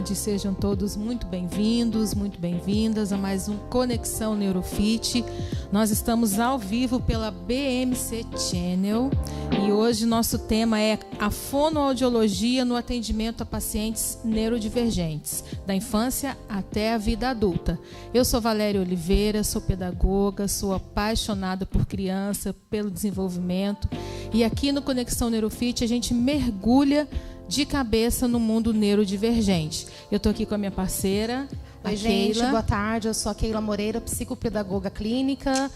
tarde, sejam todos muito bem-vindos, muito bem-vindas a mais um Conexão Neurofit. Nós estamos ao vivo pela BMC Channel e hoje nosso tema é a fonoaudiologia no atendimento a pacientes neurodivergentes, da infância até a vida adulta. Eu sou Valéria Oliveira, sou pedagoga, sou apaixonada por criança, pelo desenvolvimento e aqui no Conexão Neurofit a gente mergulha de cabeça no mundo neurodivergente. Eu estou aqui com a minha parceira, Oi, gente, boa tarde. Eu sou a Keila Moreira, psicopedagoga clínica.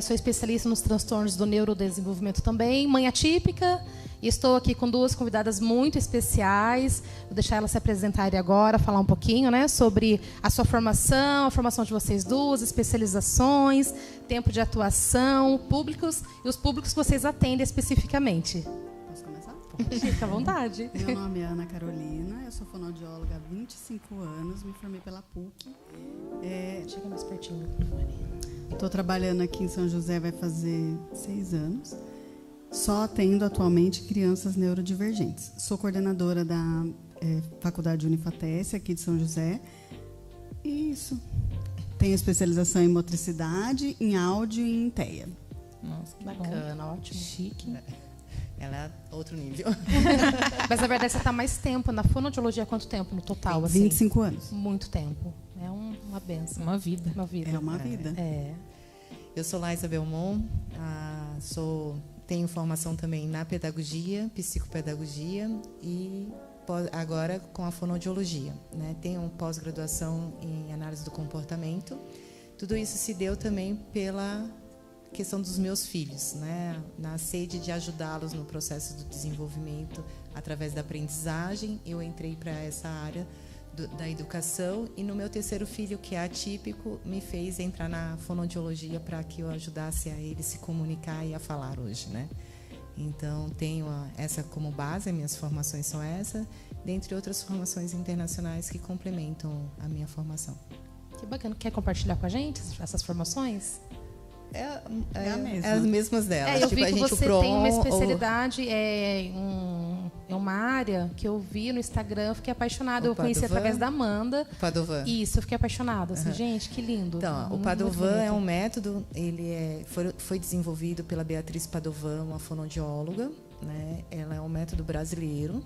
Sou especialista nos transtornos do neurodesenvolvimento também, mãe atípica. E estou aqui com duas convidadas muito especiais. Vou deixar elas se apresentarem agora, falar um pouquinho, né, sobre a sua formação, a formação de vocês duas, especializações, tempo de atuação, públicos e os públicos que vocês atendem especificamente. Fica à vontade. Meu nome é Ana Carolina, eu sou fonoaudióloga há 25 anos, me formei pela PUC. Chega mais pertinho do microfone. Estou trabalhando aqui em São José, vai fazer 6 anos. Só atendo atualmente crianças neurodivergentes. Sou coordenadora da Faculdade Unifatese, aqui de São José. E isso. Tenho especialização em motricidade, em áudio e em TEA. Nossa, que bacana, bom. Ótimo. Chique. Ela é outro nível. Mas, na verdade, você está mais tempo na fonoaudiologia. Há quanto tempo no total? Assim? 25 anos. Muito tempo. É uma benção. Uma vida. Uma vida. É uma vida. Eu sou Laísa Belmont, tenho formação também na pedagogia, psicopedagogia e agora com a fonoaudiologia, né? Tenho pós-graduação em análise do comportamento. Tudo isso se deu também pela questão dos meus filhos, né? Na sede de ajudá-los no processo do desenvolvimento através da aprendizagem, eu entrei para essa área da educação e no meu terceiro filho, que é atípico, me fez entrar na fonoaudiologia para que eu ajudasse a ele se comunicar e a falar hoje, né? Então, tenho essa como base, minhas formações são essa, dentre outras formações internacionais que complementam a minha formação. Que bacana. Quer compartilhar com a gente essas formações? As mesmas delas. Eu vi que a gente você tem uma especialidade em uma área que eu vi no Instagram, eu fiquei apaixonada. Eu conheci através da Amanda. O Padovan. Isso, eu fiquei apaixonada. Assim, gente, que lindo. Então, o Padovan é um método, ele foi desenvolvido pela Beatriz Padovan, uma fonoaudióloga, né? Ela é um método brasileiro.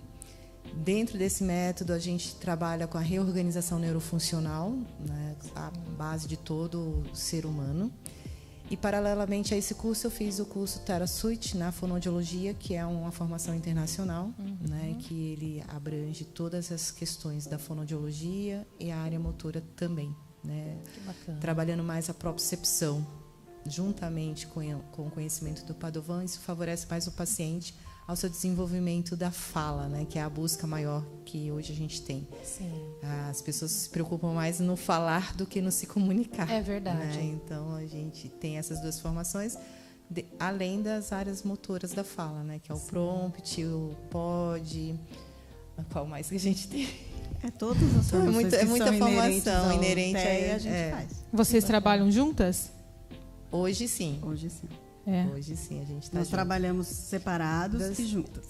Dentro desse método, a gente trabalha com a reorganização neurofuncional, né? A base de todo ser humano. E, paralelamente a esse curso, eu fiz o curso TheraSuite na fonoaudiologia, que é uma formação internacional, né, que ele abrange todas as questões da fonoaudiologia e a área motora também, né, que bacana. Trabalhando mais a propriocepção, juntamente com o conhecimento do Padovan, isso favorece mais o paciente ao seu desenvolvimento da fala, né, que é a busca maior que hoje a gente tem. Sim. As pessoas se preocupam mais no falar do que no se comunicar. É verdade. Né? Então, a gente tem essas duas formações, além das áreas motoras da fala, né, que é o prompt, o POD, qual mais que a gente tem? Todas as formações é muita formação inerente aí a gente faz. Vocês trabalham juntas? Hoje sim. Hoje sim. Hoje sim, a gente está Nós trabalhamos separados e juntas.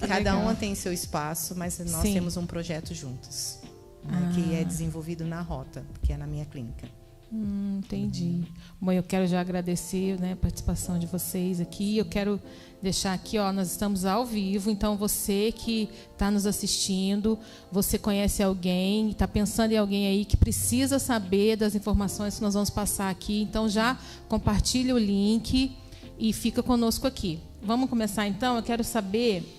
Cada uma tem seu espaço, mas nós temos um projeto juntos, né, que é desenvolvido na Rota, que é na minha clínica. Entendi. Bom, eu quero já agradecer, né, a participação de vocês aqui. Eu quero deixar aqui, nós estamos ao vivo, então você que está nos assistindo, você conhece alguém, está pensando em alguém aí que precisa saber das informações que nós vamos passar aqui, então já compartilha o link e fica conosco aqui. Vamos começar então? Eu quero saber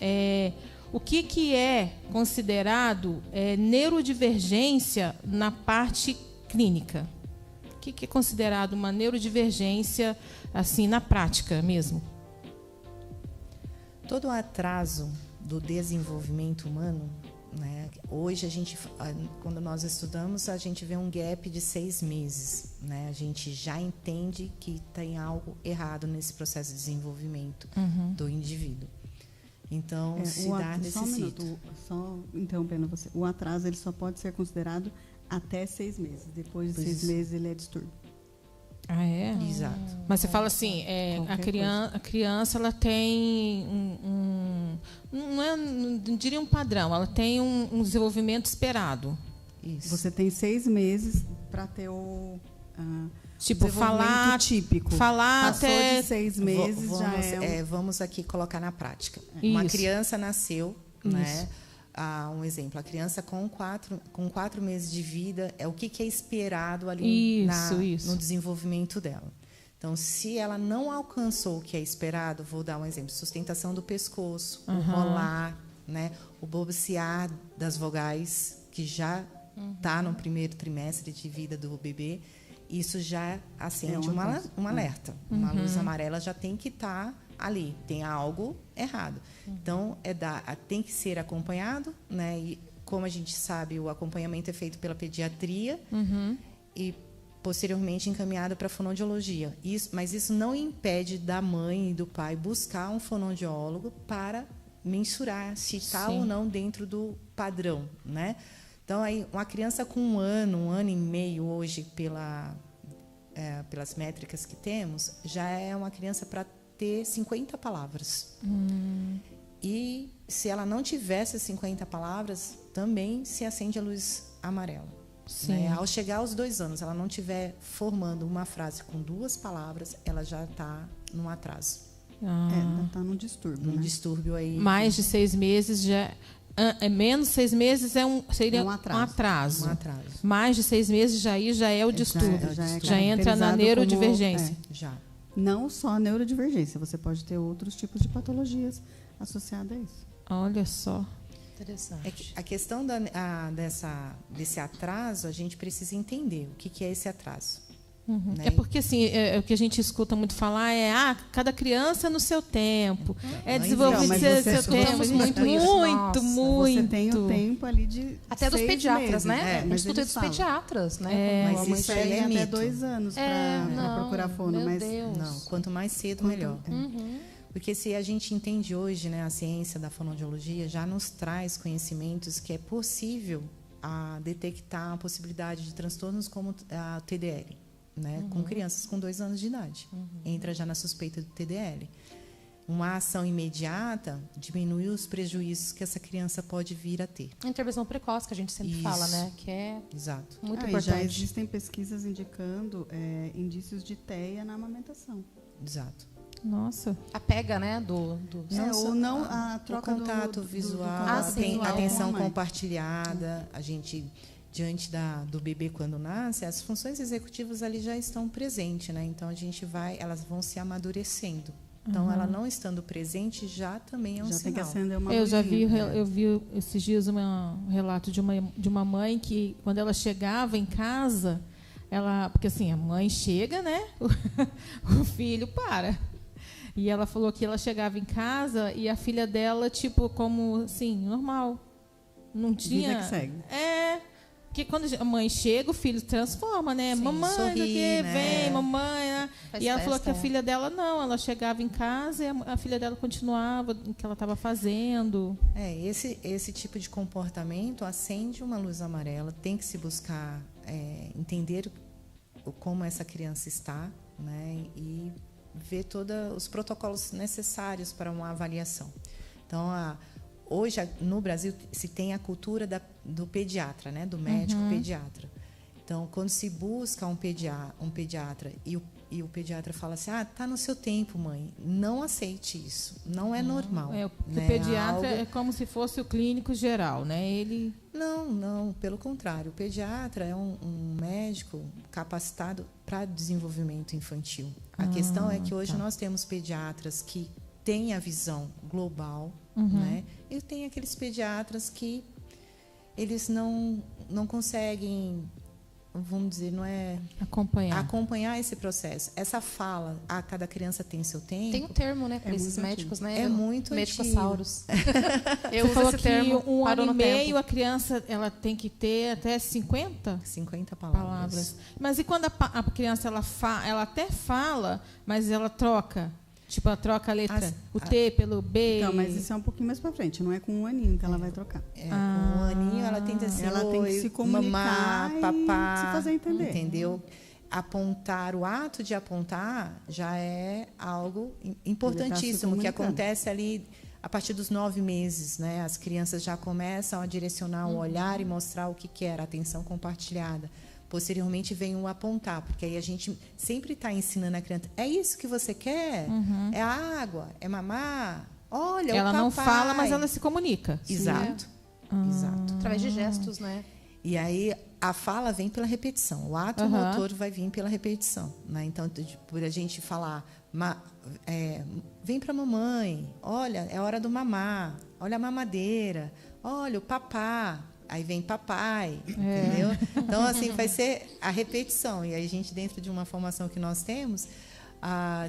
o que é considerado neurodivergência na parte clínica. O que é considerado uma neurodivergência assim na prática mesmo? Todo o atraso do desenvolvimento humano, né? Hoje quando nós estudamos, a gente vê um gap de 6 meses, né? A gente já entende que tem algo errado nesse processo de desenvolvimento do indivíduo. Então, se dá nesse sítio. Só interrompendo você. O atraso ele só pode ser considerado até 6 meses. Depois de 6 meses ele é distúrbio. Ah, é? Exato. Mas você fala assim, a criança ela tem não diria um padrão, ela tem um desenvolvimento esperado. Isso. Você tem 6 meses para ter o Tipo, falar típico. Falar Passou até de 6 meses já é vamos aqui colocar na prática. Uma criança nasceu, né? Um exemplo, a criança com 4 meses de vida, é o que é esperado ali no desenvolvimento dela. Então, se ela não alcançou o que é esperado, vou dar um exemplo, sustentação do pescoço, o rolar, né? O balbuciar das vogais, que já está no primeiro trimestre de vida do bebê, isso já acende um alerta. Uma luz amarela já tem que estar ali, tem algo errado. Então, tem que ser acompanhado, né? E, como a gente sabe, o acompanhamento é feito pela pediatria e, posteriormente, encaminhado para a fonoaudiologia. Mas isso não impede da mãe e do pai buscar um fonoaudiólogo para mensurar se está ou não dentro do padrão, né? Então, aí, uma criança com 1 ano e meio hoje, pelas métricas que temos, já é uma criança para ter 50 palavras. E, se ela não tivesse 50 palavras, também se acende a luz amarela. Né? Ao chegar aos 2 anos, ela não estiver formando uma frase com 2 palavras, ela já está num atraso. Está num distúrbio. Num distúrbio aí. Mais de 6 meses já... menos 6 meses seria um atraso. Mais de 6 meses já é o distúrbio. Já entra na neurodivergência. Já. Não só a neurodivergência, você pode ter outros tipos de patologias associadas a isso. Olha só. Interessante. A questão desse atraso, a gente precisa entender o que é esse atraso. Né? É porque assim, o que a gente escuta muito falar cada criança no seu tempo. Desenvolver no seu tempo. Muito. Você tem o tempo ali de até dos pediatras, meses, né? Mas escuta dos pediatras, né? Mas isso é até 2 anos para procurar fono. Meu Deus. Não, quanto mais cedo, melhor. Porque se a gente entende hoje, né, a ciência da fonoaudiologia já nos traz conhecimentos que é possível detectar a possibilidade de transtornos como a TDL. Né, com crianças com 2 anos de idade. Entra já na suspeita do TDL. Uma ação imediata diminui os prejuízos que essa criança pode vir a ter. A intervenção precoce, que a gente sempre fala, né? Que é muito importante. Já existem pesquisas indicando indícios de TEA na amamentação. Exato. Nossa. A pega, né? Ou não a troca do contato visual, a atenção compartilhada, a gente... Diante do bebê quando nasce, as funções executivas ali já estão presentes, né? Então elas vão se amadurecendo. Então, ela não estando presente já também é um sinal. Tem que acender uma eu já vi, eu vi esses dias um relato de uma mãe que quando ela chegava em casa, porque assim a mãe chega, né? O filho para. E ela falou que ela chegava em casa e a filha dela tipo como assim normal, não tinha. Vida que segue. Porque quando a mãe chega, o filho transforma, né? Sim, mamãe, sorri, né? Vem, mamãe. Né? E ela falou que a festa. filha dela não, ela chegava em casa e a filha dela continuava o que ela estava fazendo. Esse tipo de comportamento acende uma luz amarela, tem que se buscar entender como essa criança está, né? E ver todos os protocolos necessários para uma avaliação. Então, hoje, no Brasil, se tem a cultura do pediatra, né? Do médico pediatra. Então, quando se busca um pediatra e o pediatra fala assim, está no seu tempo, mãe, não aceite isso, não é normal. Né? O pediatra é como se fosse o clínico geral, né? Ele... Não, pelo contrário. O pediatra é um médico capacitado para desenvolvimento infantil. A questão é que hoje nós temos pediatras que têm a visão global, né? E tem aqueles pediatras que eles não conseguem, vamos dizer, não é acompanhar esse processo. Essa fala, cada criança tem seu tempo. Tem um termo, né, para esses médicos, né? É muito médico-sauros. Eu falou que 1 ano e meio a criança ela tem que ter até 50 palavras. Mas e quando a criança ela até fala, mas ela troca? Tipo, ela troca a letra, o T pelo B. Não, mas isso é um pouquinho mais para frente. Não é com 1 aninho que ela vai trocar. Com 1 aninho, ela tenta assim, tem que se comunicar, mamar, papá, se fazer entender. Entendeu? Apontar, o ato de apontar já é algo importantíssimo, que acontece ali a partir dos 9 meses, né, as crianças já começam a direcionar o olhar e mostrar o que era atenção compartilhada. Posteriormente vem o apontar, porque aí a gente sempre está ensinando a criança, é isso que você quer? É água? É mamar? Olha, ela o papai. não fala, mas ela se comunica. Exato. Exato. Através de gestos, né? E aí a fala vem pela repetição, o ato motor vai vir pela repetição, né? Então, por a gente falar, vem para a mamãe, olha, é hora do mamar, olha a mamadeira, olha o papá, aí vem papai, entendeu? Então, assim, vai ser a repetição. E aí a gente, dentro de uma formação que nós temos,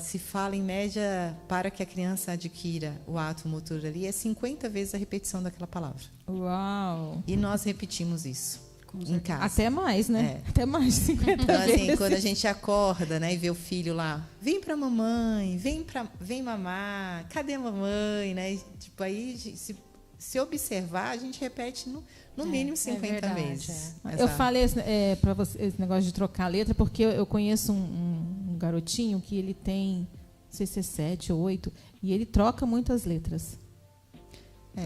se fala em média, para que a criança adquira o ato motor ali, é 50 vezes a repetição daquela palavra. Uau! E nós repetimos isso em casa. Até mais, né? Até mais de 50 então, vezes. Assim, quando a gente acorda, né, e vê o filho lá, vem pra mamãe, vem mamar, cadê a mamãe, né? E, tipo, aí se observar, a gente repete no mínimo 50 vezes. Eu falei para você esse negócio de trocar a letra, porque eu conheço um garotinho que ele tem, não sei se é 7 ou 8, e ele troca muitas letras.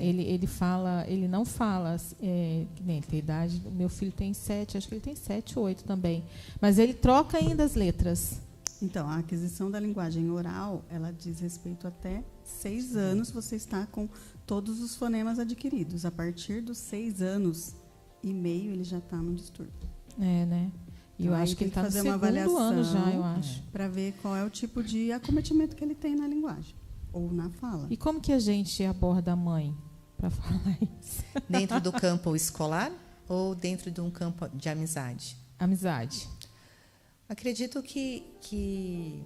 Ele fala, ele não fala, que nem ele tem idade, o meu filho tem 7, acho que ele tem 7 ou 8 também. Mas ele troca ainda as letras. Então, a aquisição da linguagem oral, ela diz respeito até 6 anos, você está com todos os fonemas adquiridos. A partir dos 6 anos e meio, ele já está no distúrbio. Né? E eu acho que ele está no segundo ano já, eu acho. Para ver qual é o tipo de acometimento que ele tem na linguagem ou na fala. E como que a gente aborda a mãe para falar isso? Dentro do campo escolar ou dentro de um campo de amizade? Amizade. Acredito que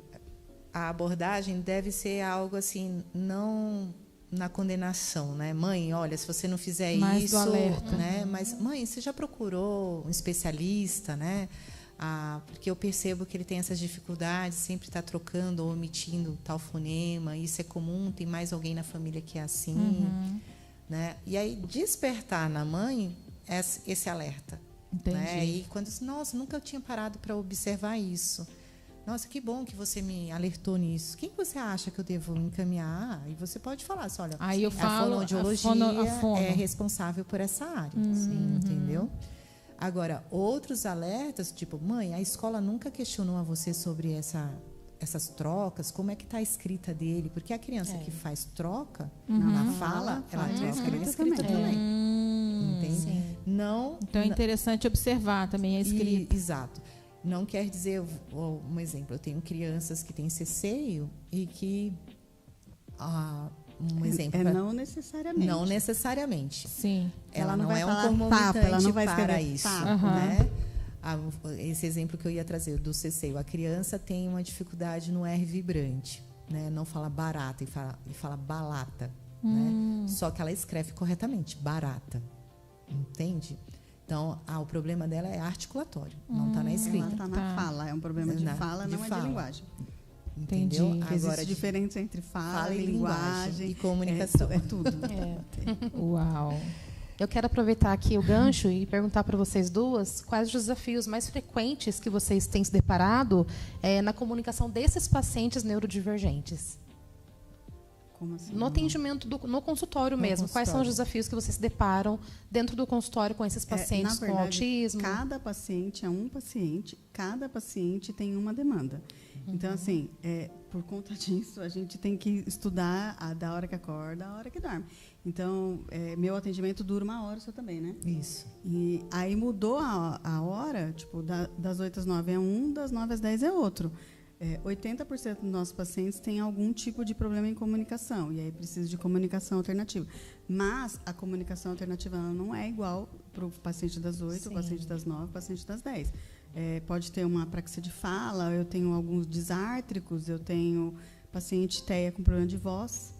a abordagem deve ser algo assim, não na condenação, né? Mãe, olha, se você não fizer mais isso, do alerta, né? Mas, mãe, você já procurou um especialista, né? Porque eu percebo que ele tem essas dificuldades, sempre está trocando ou omitindo tal fonema, isso é comum, tem mais alguém na família que é assim, né? E aí despertar na mãe esse alerta. Entendi. Né? E quando nossa, nunca eu tinha parado para observar isso. Nossa, que bom que você me alertou nisso. Quem você acha que eu devo encaminhar? E você pode falar assim, olha, aí eu falo, a fonoaudiologia a fono. é responsável por essa área, sim, entendeu? Agora, outros alertas, tipo, mãe, a escola nunca questionou a você sobre essas trocas, como é que está a escrita dele? Porque a criança que faz troca, na fala, ela troca na escrita também. Entende? Sim. Então é interessante observar também a escrita. Exato. Não quer dizer, um exemplo, eu tenho crianças que têm ceceio e que, um exemplo... não necessariamente. Não necessariamente. Sim. Ela não é um tapa, concomitante ela não vai para isso. tapa. Né? Esse exemplo que eu ia trazer do ceceio, a criança tem uma dificuldade no R vibrante, né? Não fala barata e fala balata, né? Só que ela escreve corretamente, barata, entende? Então, o problema dela é articulatório, não está na escrita. Ela está na fala, é um problema de fala, não é de linguagem. Entendeu? Agora, existe diferença entre fala e linguagem e comunicação. É tudo. Uau! Eu quero aproveitar aqui o gancho e perguntar para vocês duas quais os desafios mais frequentes que vocês têm se deparado na comunicação desses pacientes neurodivergentes. Como assim? No atendimento, no consultório mesmo. Quais são os desafios que vocês se deparam dentro do consultório com esses pacientes na verdade, com autismo? Cada paciente é um paciente, cada paciente tem uma demanda. Então, assim, por conta disso, a gente tem que estudar da hora que acorda à hora que dorme. Então, meu atendimento dura 1 hora só também, né? Isso. E aí mudou a hora, tipo, das 8 às 9 é um, das 9 às 10 é outro. 80% dos nossos pacientes têm algum tipo de problema em comunicação, e aí precisa de comunicação alternativa. Mas a comunicação alternativa ela não é igual para o paciente das 8, o paciente das 9, o paciente das 10. Pode ter uma apraxia de fala, eu tenho alguns disártricos, eu tenho paciente TEA com problema de voz.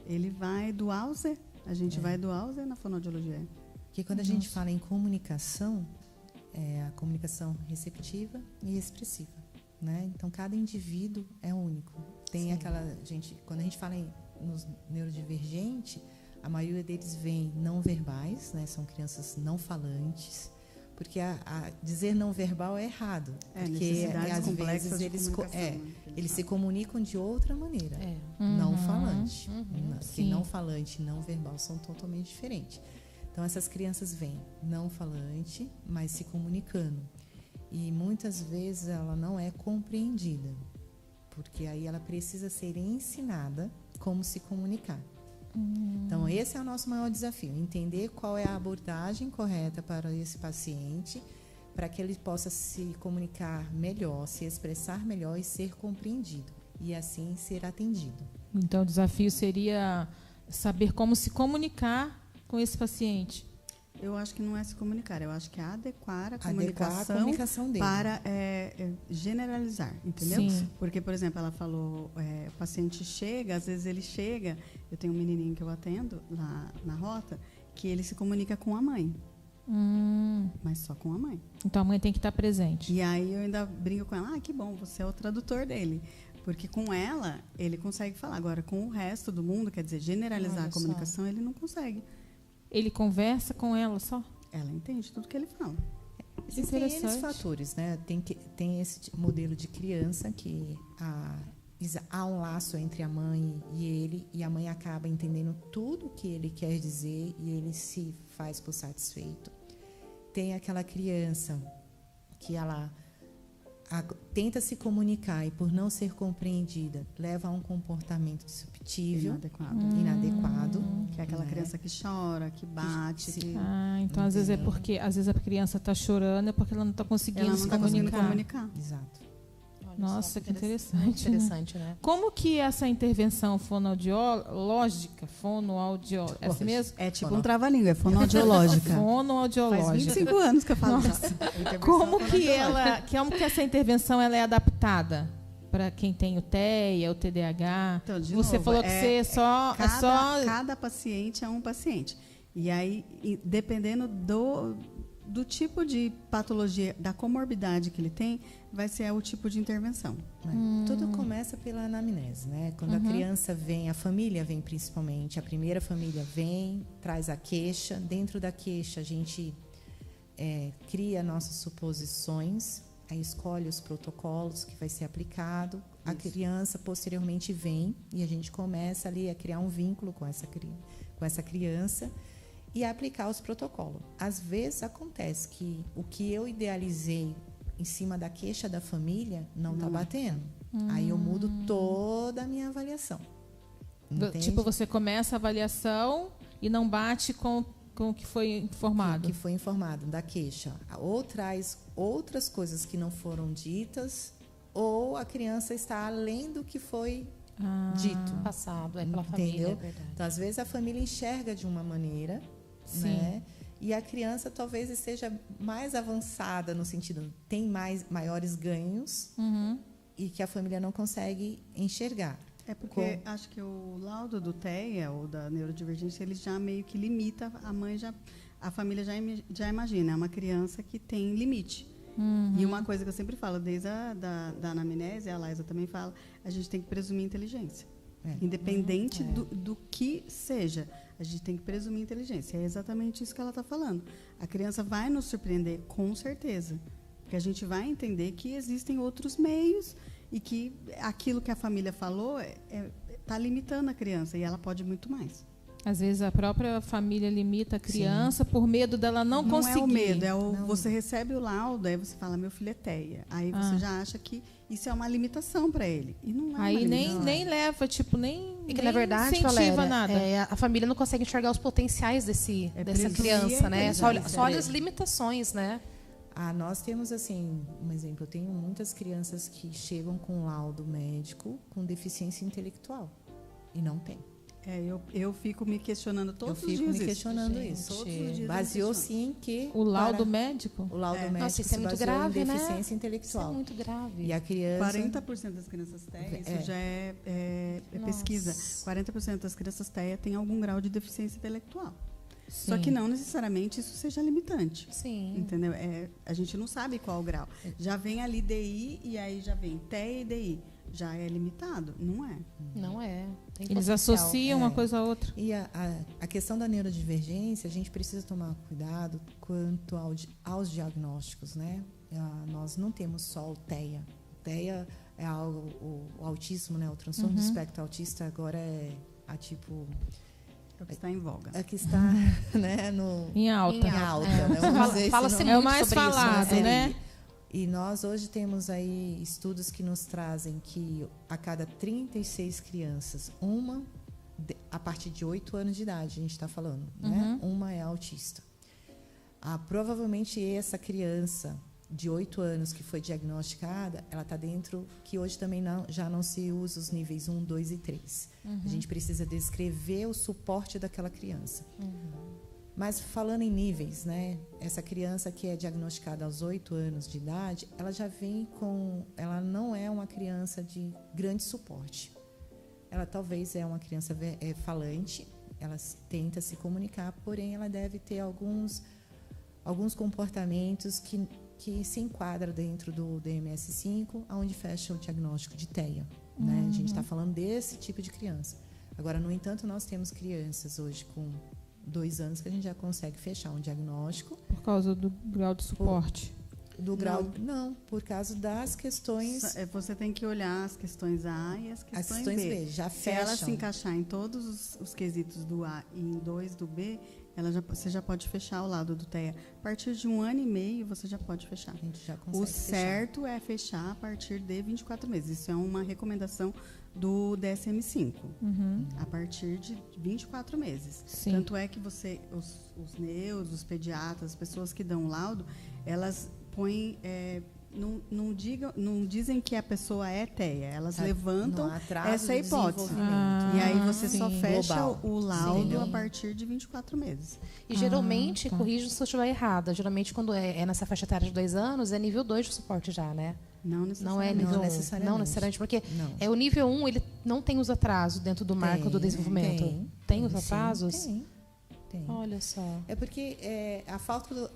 Ele vai do A ao Z. A gente vai do A ao Z na fonoaudiologia. Porque quando a gente fala em comunicação, é a comunicação receptiva e expressiva. Né? Então, cada indivíduo é único. Tem quando a gente fala nos neurodivergentes, a maioria deles vem não verbais, né? São crianças não falantes, Porque dizer não verbal é errado. Porque necessidades às complexas vezes de eles, comunicação, né, eles se comunicam de outra maneira. Não falante. Porque não falante e não verbal são totalmente diferentes. Então, essas crianças vêm não falante, mas se comunicando. E muitas vezes ela não é compreendida. Porque aí ela precisa ser ensinada como se comunicar. Então, esse é o nosso maior desafio. Entender qual é a abordagem correta para esse paciente, para que ele possa se comunicar melhor, se expressar melhor e ser compreendido. E assim ser atendido. Então, o desafio seria saber como se comunicar com esse paciente. Eu acho que não é se comunicar, eu acho que é adequar a comunicação dele. Para generalizar, entendeu? Sim. Porque, por exemplo, ela falou, o paciente chega, às vezes ele chega, eu tenho um menininho que eu atendo lá na rota, que ele se comunica com a mãe, mas só com a mãe. Então, a mãe tem que estar presente. E aí eu ainda brinco com ela, que bom, você é o tradutor dele. Porque com ela, ele consegue falar. Agora, com o resto do mundo, quer dizer, generalizar a comunicação, ele não consegue. Ele conversa com ela só? Ela entende tudo que ele fala. Existem N fatores, né? Tem esse modelo de criança que há um laço entre a mãe e ele, e a mãe acaba entendendo tudo o que ele quer dizer e ele se faz por satisfeito. Tem aquela criança que ela tenta se comunicar e, por não ser compreendida, leva a um comportamento disruptível, inadequado, que é aquela criança que chora, que bate. Então às vezes é porque a criança está chorando, é porque ela não está conseguindo se comunicar. Exato. Nossa, que interessante. Interessante, né? Como que essa intervenção fonoaudiológica, é assim mesmo? É tipo um trava-língua, é fonoaudiológica. Fonoaudiológica. Faz 25 anos que eu falo isso. Como que essa intervenção ela é adaptada para quem tem o TEA, o TDAH? Então, você falou que cada paciente é um paciente. E aí, dependendo do tipo de patologia, da comorbidade que ele tem, vai ser o tipo de intervenção. Tudo começa pela anamnese, né? Quando a criança vem, a família vem principalmente, a primeira família vem, traz a queixa. Dentro da queixa, a gente cria nossas suposições, aí escolhe os protocolos que vai ser aplicado. A criança, posteriormente, vem e a gente começa ali a criar um vínculo com essa criança e aplicar os protocolos. Às vezes acontece que o que eu idealizei em cima da queixa da família não está batendo. Aí eu mudo toda a minha avaliação. Entende? Tipo, você começa a avaliação e não bate com o que foi informado. Que foi informado da queixa. Ou traz outras coisas que não foram ditas, ou a criança está além do que foi dito. Passado, pela família, é verdade. Então, às vezes, a família enxerga de uma maneira, né? E a criança talvez esteja mais avançada no sentido, tem maiores ganhos e que a família não consegue enxergar. É porque acho que o laudo do TEA ou da neurodivergência, ele já meio que limita, a família já imagina, é uma criança que tem limite. E uma coisa que eu sempre falo, desde da anamnese, a Laísa também fala, a gente tem que presumir inteligência. Independente do que seja, a gente tem que presumir inteligência. É exatamente isso que ela está falando. A criança vai nos surpreender, com certeza. Porque a gente vai entender que existem outros meios e que aquilo que a família falou está limitando a criança e ela pode muito mais. Às vezes a própria família limita a criança por medo dela não conseguir. Não é o medo, você recebe o laudo, aí você fala, meu filho é TEA. Aí você já acha que isso é uma limitação para ele. E não é aí uma limitação. nem leva, tipo, nem na verdade, incentiva Valéria, nada. A família não consegue enxergar os potenciais dessa criança, né? Só olha as limitações, né? Nós temos, assim, um exemplo. Eu tenho muitas crianças que chegam com laudo médico com deficiência intelectual. E não tem. Eu fico me questionando todos os dias. Eu fico me questionando isso. Todos os dias. Baseou-se em que... O laudo médico? O laudo médico. Nossa, isso é muito grave, em deficiência intelectual. Isso é muito grave. E a criança... 40% das crianças TEA, isso já é pesquisa. 40% das crianças TEA têm algum grau de deficiência intelectual. Sim. Só que não necessariamente isso seja limitante. Sim. Entendeu? A gente não sabe qual o grau. Já vem ali DI e aí já vem TEA e DI. já é limitado. Não é. Não é. Tem Eles potencial. associam uma coisa a outra. E a questão da neurodivergência, a gente precisa tomar cuidado quanto aos diagnósticos, né? Nós não temos só o TEA. O TEA é o autismo, né? O transtorno do espectro autista agora é a tipo... É o que está em voga. É que está, né, Em alta. Em alta, né? Vamos dizer esse Fala-se nome. É o muito mais sobre isso, falado, né? E nós hoje temos aí estudos que nos trazem que a cada 36 crianças, a partir de 8 anos de idade, a gente está falando, né? Uma é autista. Provavelmente essa criança de 8 anos que foi diagnosticada, ela está dentro, que hoje também já não se usa os níveis 1, 2 e 3. A gente precisa descrever o suporte daquela criança. Mas falando em níveis, né? Essa criança que é diagnosticada aos 8 anos de idade, ela já vem ela não é uma criança de grande suporte. Ela talvez é uma criança falante, ela tenta se comunicar, porém ela deve ter alguns comportamentos que se enquadra dentro do DMS-5, onde fecha o diagnóstico de TEA. Né? A gente está falando desse tipo de criança. Agora, no entanto, nós temos crianças hoje com 2 anos que a gente já consegue fechar um diagnóstico. Por causa do grau de suporte. Não, por causa das questões... Você tem que olhar as questões A e as questões B. Já Se fecham. ela se encaixar em todos os quesitos do A e em 2 do B, você já pode fechar o lado do TEA. A partir de 1 ano e meio, você já pode fechar. A gente já consegue certo é fechar a partir de 24 meses. Isso é uma recomendação do DSM-5. A partir de 24 meses. Sim. Tanto é que os neus, os pediatras, as pessoas que dão o laudo, elas põem... Não dizem que a pessoa é TEA, elas levantam essa hipótese. E aí você só fecha o laudo a partir de 24 meses. E geralmente, corrija se eu estiver errada, geralmente quando é nessa faixa etária de 2 anos, é nível 2 de suporte já, né? Não Não é nível 1. Não necessariamente, porque o nível 1, ele não tem os atrasos dentro do marco do desenvolvimento. Tem os atrasos? Tem. Olha só. É porque a falta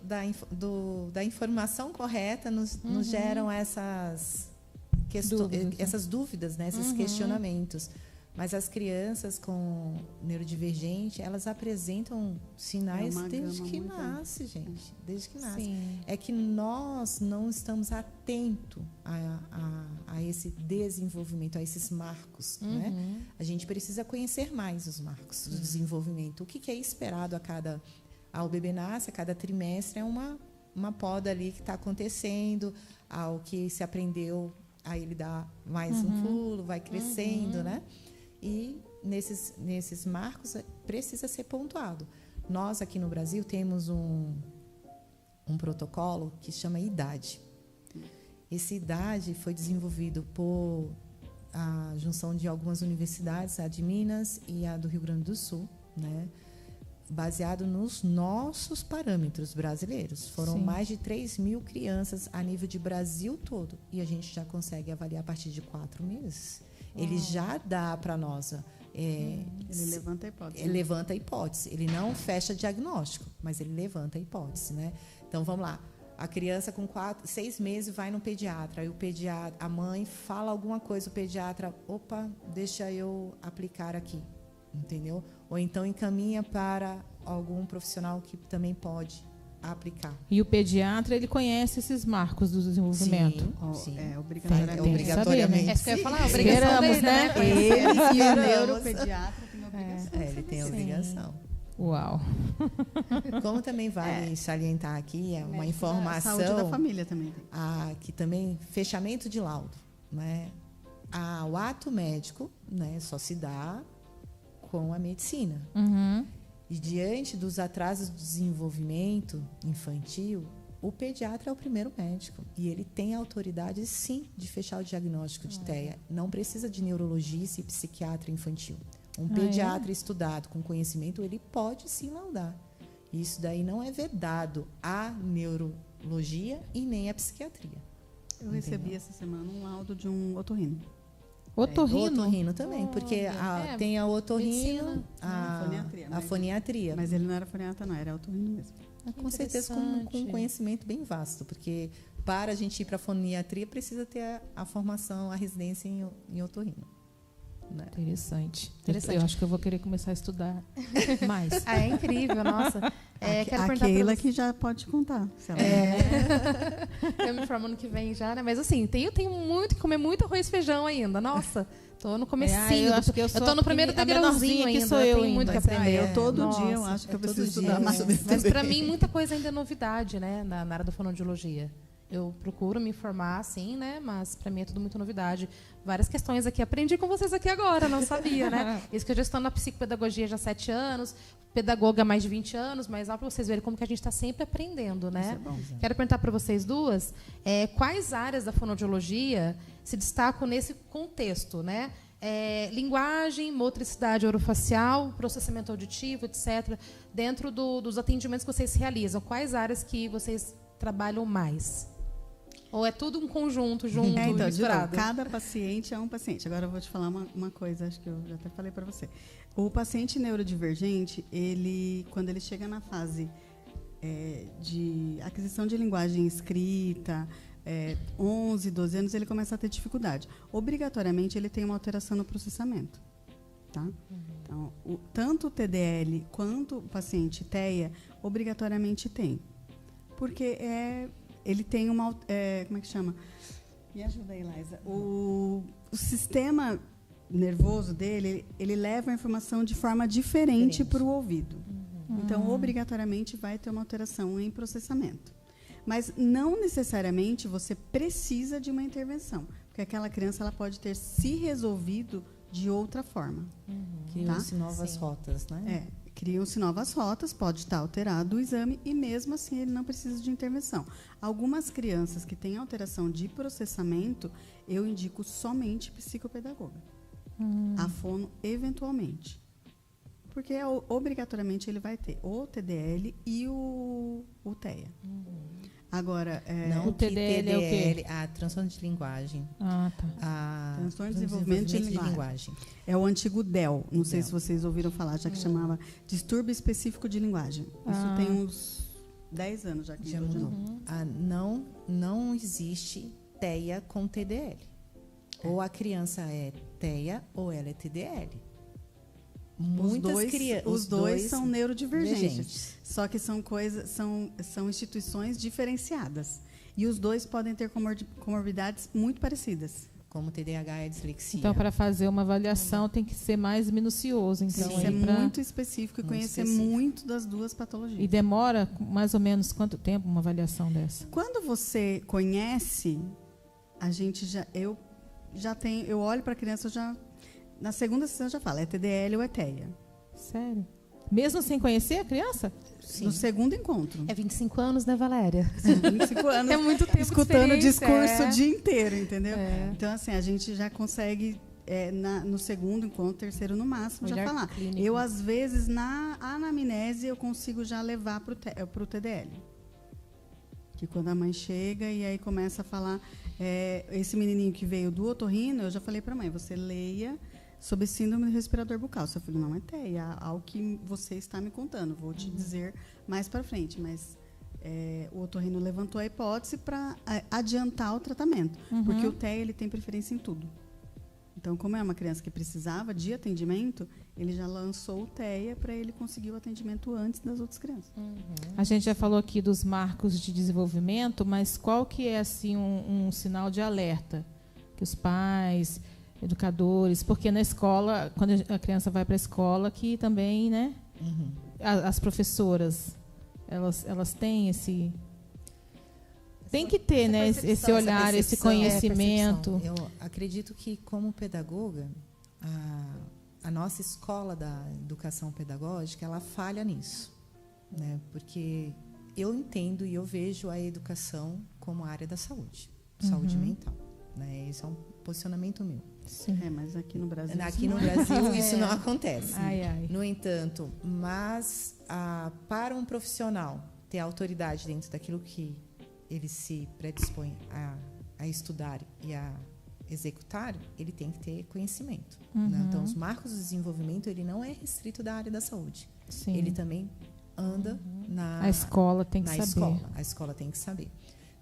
da informação correta nos geram essas dúvidas, né? Esses questionamentos. Mas as crianças com neurodivergente, elas apresentam sinais desde que nasce, gente. Desde que nasce. Sim. É que nós não estamos atentos a esse desenvolvimento, a esses marcos. Né? A gente precisa conhecer mais os marcos do desenvolvimento. O que é esperado ao bebê nasce, a cada trimestre, é uma poda ali que está acontecendo, ao que se aprendeu, aí ele dá mais um pulo, vai crescendo, né? E nesses marcos precisa ser pontuado. Nós aqui no Brasil temos um protocolo que chama IDADE. Esse IDADE foi desenvolvido por a junção de algumas universidades, a de Minas e a do Rio Grande do Sul, né? Baseado nos nossos parâmetros brasileiros. Foram mais de 3.000 crianças a nível de Brasil todo. E a gente já consegue avaliar a partir de 4 meses. Ele já dá para nós. Ele levanta a hipótese. Ele levanta a hipótese. Ele não fecha diagnóstico, mas ele levanta a hipótese, né? Então, vamos lá. A criança com 6 meses vai no pediatra. Aí a mãe fala alguma coisa, o pediatra, opa, deixa eu aplicar aqui. Entendeu? Ou então encaminha para algum profissional que também pode aplicar. E o pediatra, ele conhece esses marcos do desenvolvimento? Sim. Obrigatoriamente. É isso que eu ia falar, obrigação dele, né? Ele e o neuropediatra tem obrigação. Ele tem obrigação. Uau. Como também vale salientar aqui, é uma informação... A saúde da família também tem. Que também, fechamento de laudo. Né? O ato médico, né, só se dá com a medicina. E diante dos atrasos de desenvolvimento infantil, o pediatra é o primeiro médico. E ele tem autoridade, sim, de fechar o diagnóstico de TEA. Não precisa de neurologista e psiquiatra infantil. Um pediatra estudado com conhecimento, ele pode sim laudar. Isso daí não é vedado à neurologia e nem à psiquiatria. Eu recebi essa semana um laudo de um otorrino. Otorrino também, porque tem a otorrino, a foniatria. Mas ele não era foniatra, não, era otorrino mesmo. Com certeza com um conhecimento bem vasto, porque para a gente ir para a fonoiatria, precisa ter a formação, a residência em otorrino. Né? Interessante. Eu acho que eu vou querer começar a estudar mais. É incrível, nossa. A Keila que já pode contar. Se ela eu me formo ano que vem já, né? Mas assim, eu tenho muito que comer muito arroz e feijão ainda. Nossa, tô no comecinho. Eu acho que eu tô no primeiro degrauzinho ainda. Sou eu tenho muito que aprender. Eu todo dia eu acho que eu preciso estudar mais sobre isso. Mas para mim muita coisa ainda é novidade, né? Na área da fonoaudiologia. Eu procuro me informar, sim, né? Mas para mim é tudo muito novidade. Várias questões aqui. Aprendi com vocês aqui agora, não sabia, né? Isso que eu já estou na psicopedagogia já há 7 anos, pedagoga há mais de 20 anos, mas para vocês verem como que a gente está sempre aprendendo, né? Isso é bom. Quero perguntar para vocês duas, quais áreas da fonoaudiologia se destacam nesse contexto, né? Linguagem, motricidade orofacial, processamento auditivo, etc. Dentro dos atendimentos que vocês realizam, quais áreas que vocês trabalham mais? Ou é tudo um conjunto, junto, então, misturado? Cada paciente é um paciente. Agora eu vou te falar uma coisa, acho que eu já até falei para você. O paciente neurodivergente, quando ele chega na fase de aquisição de linguagem escrita, 11, 12 anos, ele começa a ter dificuldade. Obrigatoriamente, ele tem uma alteração no processamento. Tá? Então, tanto o TDL quanto o paciente TEA, obrigatoriamente tem. Porque ele tem uma... como é que chama? Me ajuda aí, Laísa. O sistema nervoso dele, ele leva a informação de forma diferente para o ouvido. Então, obrigatoriamente, vai ter uma alteração em processamento. Mas, não necessariamente, você precisa de uma intervenção. Porque aquela criança ela pode ter se resolvido de outra forma. Criam-se novas rotas, né? Criam-se novas rotas, pode estar alterado o exame e, mesmo assim, ele não precisa de intervenção. Algumas crianças que têm alteração de processamento, eu indico somente psicopedagoga. A fono, eventualmente. Porque, obrigatoriamente, ele vai ter o TDL e o TEA. Agora, não, o TDL é o quê? A transtorno de linguagem. Tá. Transtorno de desenvolvimento de linguagem. É o antigo DEL. Não sei se vocês ouviram falar, já que chamava distúrbio específico de linguagem. Isso tem uns 10 anos já que já mudou. Não existe TEA com TDL. Ou a criança é TEA ou ela é TDL. Os dois são neurodivergentes. Só que são instituições diferenciadas. E os dois podem ter comorbidades muito parecidas. Como TDAH e a dislexia. Então, para fazer uma avaliação, tem que ser mais minucioso. Então, tem que ser muito específico e conhecer muito das duas patologias. E demora mais ou menos quanto tempo uma avaliação dessa? Quando você conhece, eu olho para a criança, na segunda sessão eu já falo, é TDL ou é TEA. Sério? Mesmo sem conhecer a criança? Sim. No segundo encontro. É 25 anos, né, Valéria? Sim, 25 anos. É muito tempo escutando o discurso o dia inteiro, entendeu? Então, assim, a gente já consegue, no segundo encontro, terceiro no máximo, já falar. Clínico. Eu, às vezes, na anamnese, eu consigo já levar para o TDL. Que quando a mãe chega e aí começa a falar, esse menininho que veio do otorrino, eu já falei para a mãe, você leia sobre síndrome do respirador bucal. Seu filho não é TEA, ao que você está me contando. Vou te dizer mais para frente, mas o otorrino levantou a hipótese para adiantar o tratamento, porque o TEA ele tem preferência em tudo. Então, como é uma criança que precisava de atendimento, ele já lançou o TEA para ele conseguir o atendimento antes das outras crianças. A gente já falou aqui dos marcos de desenvolvimento, mas qual que é assim um sinal de alerta que os pais, educadores, porque na escola, quando a criança vai para a escola, que também, né, as professoras, elas têm esse... Tem que ter, né, esse olhar, esse conhecimento. Eu acredito que, como pedagoga, a nossa escola da educação pedagógica, ela falha nisso, né? Porque eu entendo e eu vejo a educação como área da saúde, saúde mental, né? Esse é um posicionamento meu. Sim. Mas aqui no Brasil... isso não acontece. Ai. No entanto, para um profissional ter autoridade dentro daquilo que ele se predispõe a estudar e a executar, ele tem que ter conhecimento. Né? Então, os marcos do desenvolvimento, ele não é restrito da área da saúde. Sim. Ele também anda A escola tem que saber. A escola tem que saber.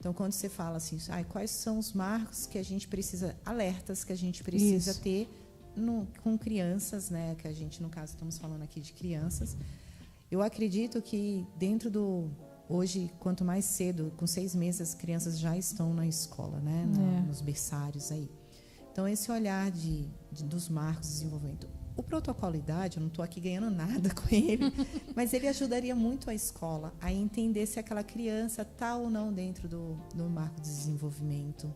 Então, quando você fala assim, quais são os marcos que a gente precisa, alertas que a gente precisa ter com crianças, né? Que a gente, no caso, estamos falando aqui de crianças. Eu acredito que hoje, quanto mais cedo, com 6 meses, as crianças já estão na escola, né? Nos berçários aí. Então, esse olhar dos marcos de desenvolvimento. O protocolo idade, eu não estou aqui ganhando nada com ele, mas ele ajudaria muito a escola a entender se aquela criança está ou não dentro do marco de desenvolvimento,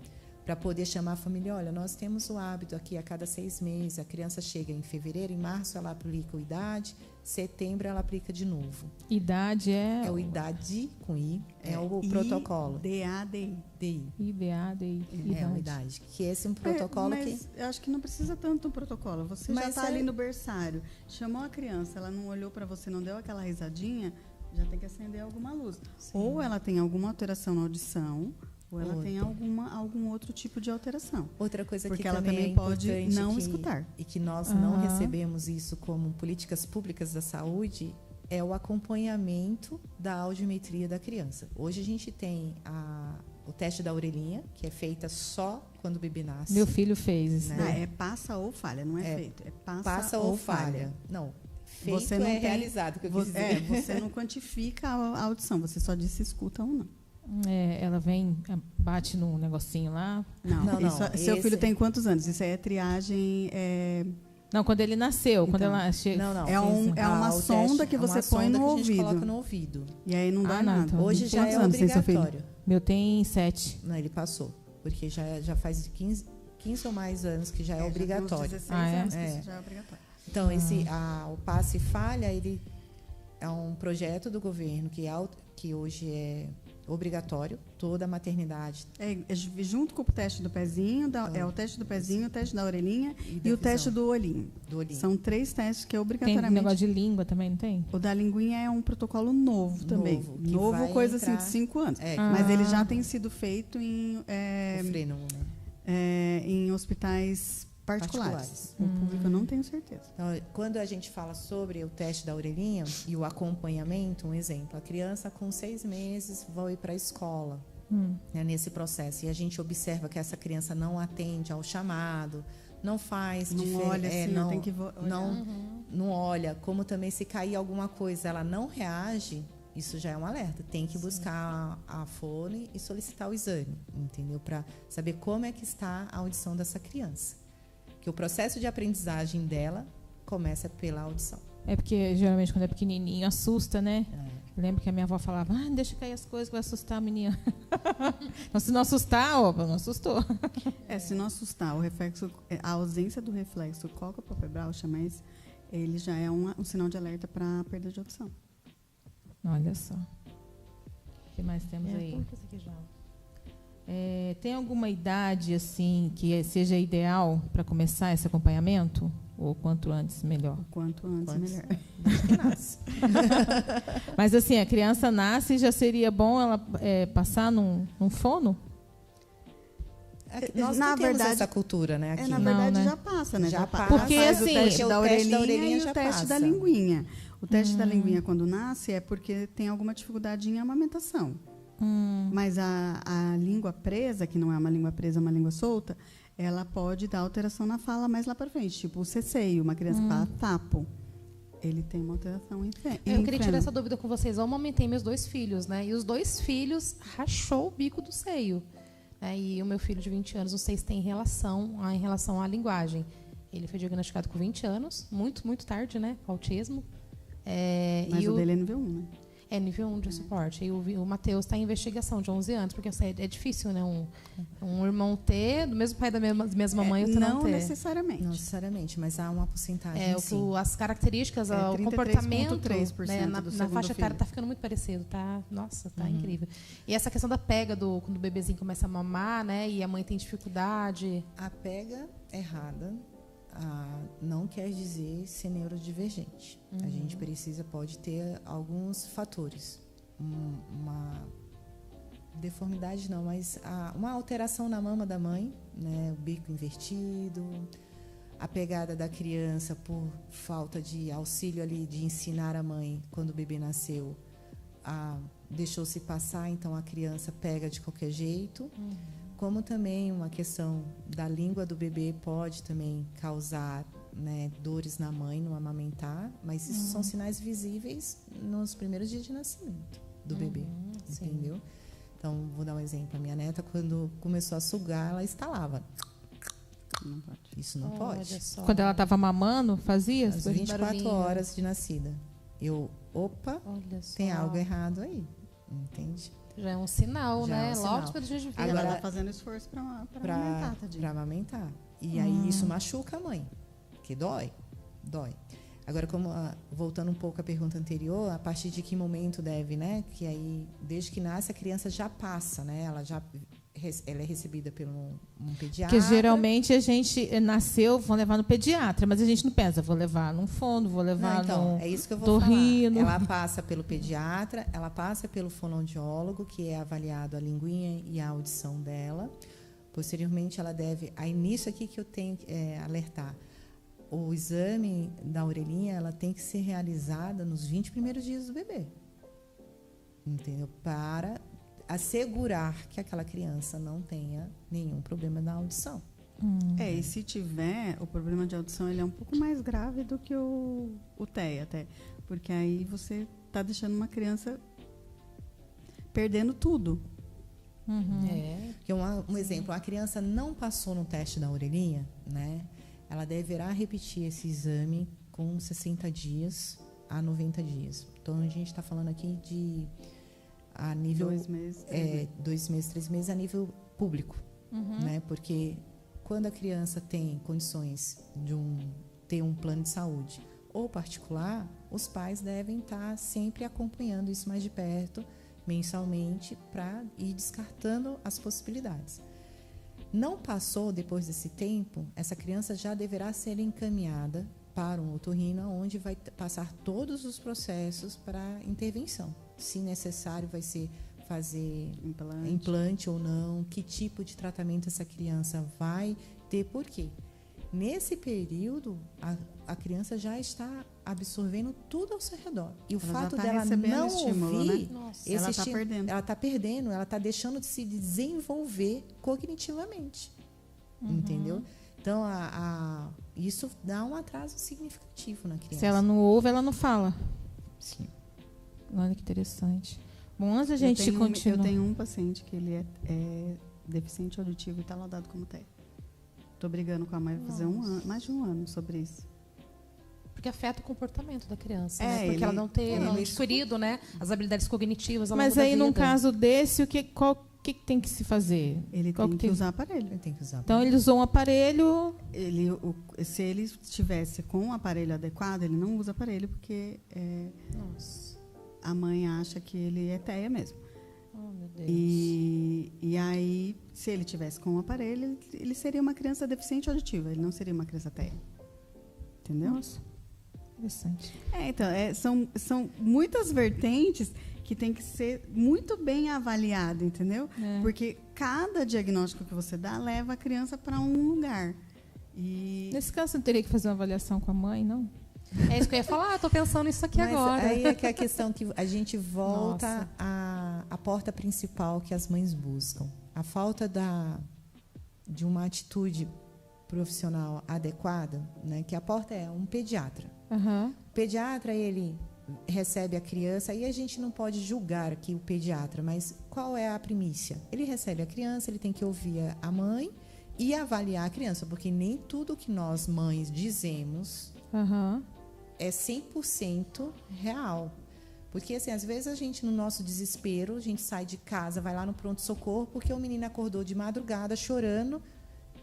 para poder chamar a família. Olha, nós temos o hábito aqui a cada 6 meses, a criança chega em fevereiro, em março ela aplica o idade, setembro ela aplica de novo. Idade é o idade com I, é o protocolo. IDADI. IDADI. É a idade. Que esse é um protocolo mas eu acho que não precisa tanto um protocolo. Você já está ali no berçário, chamou a criança, ela não olhou para você, não deu aquela risadinha, já tem que acender alguma luz. Sim. Ou ela tem alguma alteração na audição, ou ela tem algum outro tipo de alteração. Outra coisa porque que ela também pode não escutar. E que nós não recebemos isso como políticas públicas da saúde, é o acompanhamento da audiometria da criança. Hoje a gente tem o teste da orelhinha, que é feita só quando o bebê nasce. Meu filho fez isso. Né? É passa ou falha, não é feito. É passa ou falha. Não, feito você não realizado, que eu quis dizer. Você não quantifica a audição, você só diz se escuta ou não. Ela vem, bate no negocinho lá. Não. Seu filho tem quantos anos? Isso aí é triagem. Não, quando ele nasceu, então, quando ela chega. É uma sonda que você põe no ouvido. Que a gente coloca no ouvido. E aí não dá nada. Então, hoje já é obrigatório. Meu tem 7. Não, ele passou. Porque já faz 15 ou mais anos que já é obrigatório. Já 16 anos que isso já é obrigatório. Então, o passe e falha, ele é um projeto do governo que hoje é obrigatório, toda a maternidade. Junto com o teste do pezinho, o teste do pezinho, o teste da orelhinha e o teste do olhinho. São 3 testes que é obrigatoriamente. Tem negócio de língua também, não tem? O da linguinha é um protocolo novo também. Novo, coisa assim de 5 anos. Mas ele já tem sido feito em em hospitais particulares. O público eu não tenho certeza. Então, quando a gente fala sobre o teste da orelhinha e o acompanhamento, um exemplo, a criança com 6 meses vai para a escola, nesse processo, e a gente observa que essa criança não atende ao chamado, não faz não olha, como também se cair alguma coisa, ela não reage. Isso já é um alerta. Tem que buscar a fone e solicitar o exame, entendeu? Para saber como é que está a audição dessa criança. Que o processo de aprendizagem dela começa pela audição. É porque geralmente quando é pequenininho assusta, né? Lembro que a minha avó falava, deixa cair as coisas que vai assustar a menina. Então, se não assustar, não assustou. Se não assustar, o reflexo, a ausência do reflexo coxa-palpebral, chama-se, ele já é um sinal de alerta para perda de audição. Olha só. O que mais temos aí? Tem alguma idade assim que seja ideal para começar esse acompanhamento? Ou quanto antes, melhor? O quanto antes, melhor. Desde que nasce. Mas assim, a criança nasce, já seria bom ela passar num fono? Nós não temos essa cultura, né? Aqui. Na verdade, já passa, né? Já passa. Porque assim, o teste da orelhinha e o teste passa. da linguinha. O teste da linguinha, quando nasce, é porque tem alguma dificuldade em amamentação. Mas a língua presa, que não é uma língua presa, é uma língua solta, ela pode dar alteração na fala mais lá para frente. Tipo o ceceio, uma criança que fala tapo. Ele tem uma alteração em Eu queria tirar essa dúvida com vocês. Eu amamentei meus 2 filhos, né? E os 2 filhos rachou o bico do seio. E o meu filho de 20 anos, não sei se tem em relação à linguagem. Ele foi diagnosticado com 20 anos, muito, muito tarde, né? Com autismo. Mas o dele é nível 1, né? É nível 1 de suporte. E o Matheus está em investigação de 11 anos, porque é difícil, né? Um irmão ter, do mesmo pai da mesma mãe, outro não ter. Não necessariamente, mas há uma porcentagem, as características, o comportamento, né, na faixa etária está ficando muito parecido, tá? Nossa, tá incrível. E essa questão da pega, quando o bebezinho começa a mamar, né? E a mãe tem dificuldade. A pega errada não quer dizer ser neurodivergente. A gente pode ter alguns fatores. Uma deformidade não, mas uma alteração na mama da mãe, né? O bico invertido, a pegada da criança por falta de auxílio ali de ensinar a mãe quando o bebê nasceu a deixou-se passar, então a criança pega de qualquer jeito. Como também uma questão da língua do bebê pode também causar, né, dores na mãe no amamentar, mas isso são sinais visíveis nos primeiros dias de nascimento do bebê, entendeu? Então, vou dar um exemplo. A minha neta, quando começou a sugar, ela estalava. Não pode. Isso não pode. Quando ela estava mamando, fazia? Às 24 horas de nascida. Tem algo errado aí, entende? Já é um sinal, Já né? é um Logo sinal. depois do dia de vida. Agora, ela está fazendo esforço para amamentar, tadinha. Para amamentar. E aí isso machuca a mãe, que dói. Agora, voltando um pouco à pergunta anterior, a partir de que momento deve, né? Que aí, desde que nasce, a criança já passa, né? Ela é recebida por um pediatra. Porque geralmente a gente nasceu, vão levar no pediatra, mas a gente não pensa, vou levar num fono, vou levar no é isso que eu vou torrino. falar. Ela passa pelo pediatra, ela passa pelo fonoaudiólogo, que é avaliado a linguinha e a audição dela. Posteriormente, ela deve... Aí, nisso aqui que eu tenho que alertar. O exame da orelhinha, ela tem que ser realizada nos 20 primeiros dias do bebê. Entendeu? Para assegurar que aquela criança não tenha nenhum problema na audição. E se tiver, o problema de audição ele é um pouco mais grave do que o TEA até. Porque aí você está deixando uma criança perdendo tudo. Porque um exemplo, a criança não passou no teste da orelhinha, né? Ela deverá repetir esse exame com 60 dias a 90 dias. Então, a gente está falando aqui de a nível... 2 meses, 2 meses, 3 meses a nível público. Né? Porque quando a criança tem condições de ter um plano de saúde ou particular, os pais devem estar sempre acompanhando isso mais de perto, mensalmente, para ir descartando as possibilidades. Não passou depois desse tempo, essa criança já deverá ser encaminhada para um otorrino, onde vai passar todos os processos para intervenção. Se necessário, vai ser fazer implante ou não, que tipo de tratamento essa criança vai ter, por quê? Nesse período, a criança já está absorvendo tudo ao seu redor. E o fato dela não ouvir, né? Ela está perdendo. Ela está perdendo, ela está deixando de se desenvolver cognitivamente. Entendeu? Então, isso dá um atraso significativo na criança. Se ela não ouve, ela não fala. Sim. Olha que interessante. Bom, antes a gente continuar... Eu tenho um paciente que ele é deficiente auditivo e está laudado como TEA. Estou brigando com a mãe fazer mais de um ano sobre isso. Porque afeta o comportamento da criança, né? Porque ela não tem adquirido, né, as habilidades cognitivas ao longo Mas da aí, vida. num caso desse, qual que tem que se fazer? Ele tem que usar aparelho. Então, ele usou um aparelho... Se ele estivesse com um aparelho adequado, ele não usa aparelho, porque a mãe acha que ele é TEA mesmo. Oh, meu Deus. E aí, se ele tivesse com um aparelho, ele seria uma criança deficiente auditiva, ele não seria uma criança TEA. Entendeu? Nossa, interessante. Então, são muitas vertentes que tem que ser muito bem avaliado, entendeu? Porque cada diagnóstico que você dá leva a criança para um lugar. Nesse caso, você não teria que fazer uma avaliação com a mãe, não? É isso que eu ia falar, estou pensando nisso aqui agora. Aí é que a questão que a gente volta à porta principal que as mães buscam. A falta de uma atitude profissional adequada, né? Que a porta é um pediatra. O pediatra, ele recebe a criança, e a gente não pode julgar aqui o pediatra, mas qual é a primícia? Ele recebe a criança, ele tem que ouvir a mãe e avaliar a criança, porque nem tudo que nós mães dizemos é 100% real. Porque, assim, às vezes a gente, no nosso desespero, a gente sai de casa, vai lá no pronto-socorro, porque o menino acordou de madrugada chorando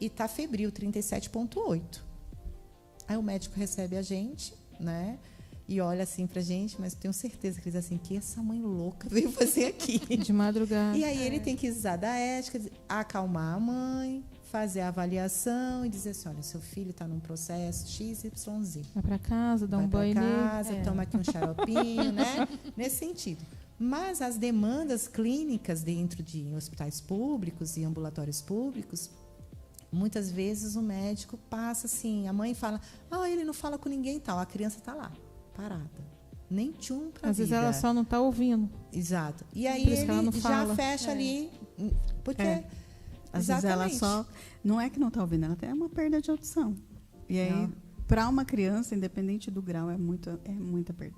e está febril, 37,8. Aí o médico recebe a gente, né? E olha assim pra gente, mas tenho certeza que ele diz assim, que essa mãe louca veio fazer aqui. De madrugada. E aí ele tem que usar da ética, acalmar a mãe, fazer a avaliação e dizer assim, olha, seu filho está num processo XYZ. Vai para casa, dá um banho nele. Vai para casa, toma aqui um xaropinho, né? Nesse sentido. Mas as demandas clínicas dentro de hospitais públicos e ambulatórios públicos, muitas vezes o médico passa assim, a mãe fala, ele não fala com ninguém e tal, a criança está lá, parada. nem tchum para Às vezes ela só não está ouvindo. Exato. E aí Por isso que ela ele não já fala. fecha ali, porque Às vezes ela só... Não é que não está ouvindo, ela tem uma perda de audição. E aí, para uma criança, independente do grau, é muita perda.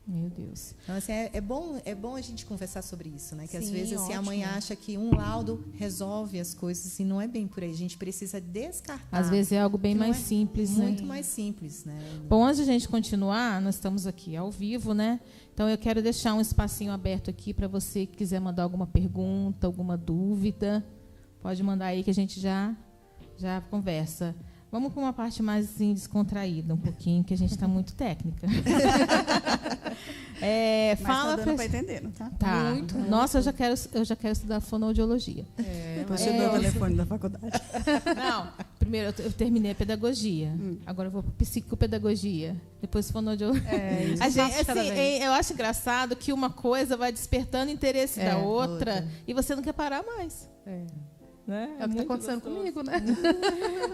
Meu Deus. Então, assim, é bom a gente conversar sobre isso, né? Que às Sim, vezes assim, a mãe ótimo. acha que um laudo resolve as coisas e não é bem por aí. A gente precisa descartar. Às vezes é algo bem que não mais é simples, muito né? mais simples, né? Bom, antes de a gente continuar, nós estamos aqui ao vivo, né? Então eu quero deixar um espacinho aberto aqui para você que quiser mandar alguma pergunta, alguma dúvida. Pode mandar aí que a gente já conversa. Vamos para uma parte mais assim, descontraída, um pouquinho, que a gente está muito técnica. Mas Fala, tá dando para entender, não tá? Tá. Muito, Nossa, eu já quero estudar fonoaudiologia. Depois eu dou o telefone da faculdade. Não, primeiro eu terminei a pedagogia. Agora eu vou para psicopedagogia. Depois fonoaudiologia. A gente, assim, eu acho engraçado que uma coisa vai despertando interesse da outra e você não quer parar mais. Né? É o que está muito acontecendo gostoso. comigo, né?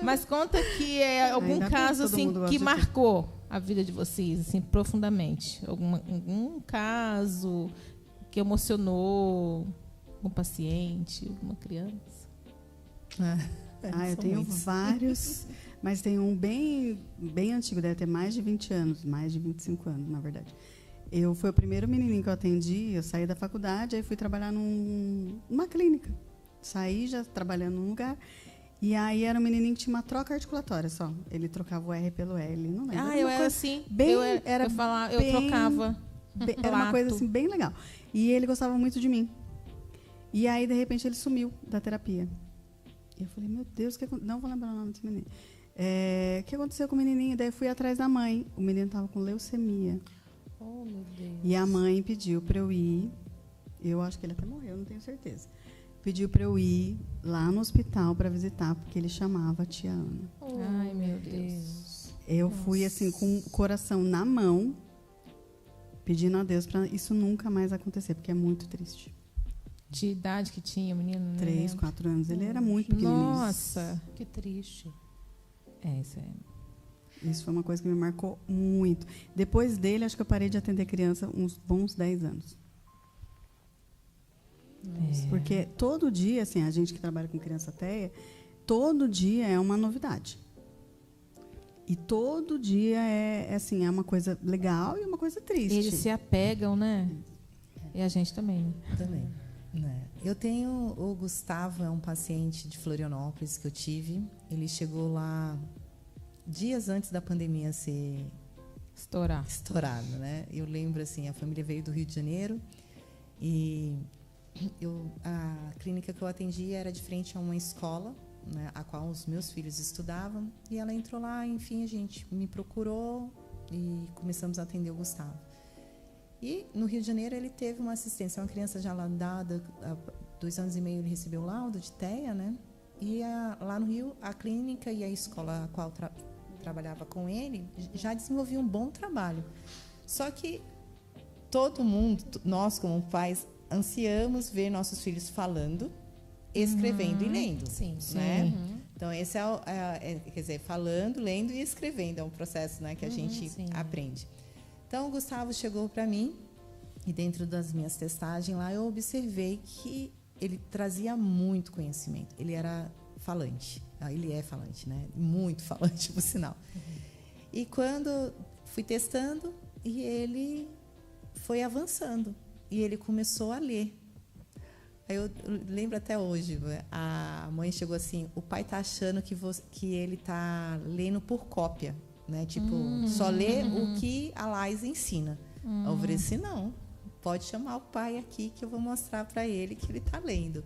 Mas conta que é algum Ainda bem caso que todo assim mundo gosta que de marcou a vida de vocês assim profundamente. Algum caso que emocionou um paciente, uma criança. Eu tenho vários, mas tem um bem antigo, deve ter mais de 20 anos, mais de 25 anos, na verdade. Foi o primeiro menininho que eu atendi, eu saí da faculdade, aí fui trabalhar numa clínica. Saí já trabalhando num lugar. E aí era um menininho que tinha uma troca articulatória só. Ele trocava o R pelo L, não lembro. Eu era assim. Eu Trocava. Era uma coisa assim bem legal. E ele gostava muito de mim. E aí, de repente, ele sumiu da terapia. E eu falei, meu Deus, não vou lembrar o nome desse menino. O que aconteceu com o menininho? Daí eu fui atrás da mãe. O menino estava com leucemia. Oh, meu Deus. E a mãe pediu para eu ir. Eu acho que ele até morreu, não tenho certeza. Pediu para eu ir lá no hospital para visitar, porque ele chamava a tia Ana. Ai, meu Deus. Eu fui assim com o coração na mão, pedindo a Deus para isso nunca mais acontecer, porque é muito triste. De idade que tinha o menino? 3, 4 anos. Ele era muito pequenininho. Nossa, Que triste. isso é. Isso foi uma coisa que me marcou muito. Depois dele, acho que eu parei de atender criança uns bons 10 anos. Porque todo dia, assim, a gente que trabalha com criança TEA, todo dia é uma novidade. E todo dia é uma coisa legal e uma coisa triste. Eles se apegam, né? E a gente também. Também. Né? Eu tenho o Gustavo, é um paciente de Florianópolis que eu tive. Ele chegou lá dias antes da pandemia ser estourado, né? Eu lembro assim, a família veio do Rio de Janeiro e a clínica que eu atendi era de frente a uma escola, né, a qual os meus filhos estudavam, e ela entrou lá, enfim, a gente me procurou e começamos a atender o Gustavo. E no Rio de Janeiro ele teve uma assistência, uma criança já laudada, há 2 anos e meio ele recebeu o laudo de TEA, né? E lá no Rio, a clínica e a escola a qual trabalhava com ele já desenvolviam um bom trabalho. Só que todo mundo, nós como pais, ansiamos ver nossos filhos falando, escrevendo e lendo. Sim, né? Então, esse quer dizer, falando, lendo e escrevendo. É um processo, né, que a gente aprende. Então, o Gustavo chegou para mim e dentro das minhas testagens lá, eu observei que ele trazia muito conhecimento. Ele era falante. Ele é falante, né? Muito falante, por sinal. E quando fui testando, e ele foi avançando. E ele começou a ler. Aí eu lembro até hoje, a mãe chegou assim, o pai está achando que ele está lendo por cópia, né? Tipo, só lê o que a Laís ensina. Eu falei assim, não, pode chamar o pai aqui que eu vou mostrar para ele que ele está lendo.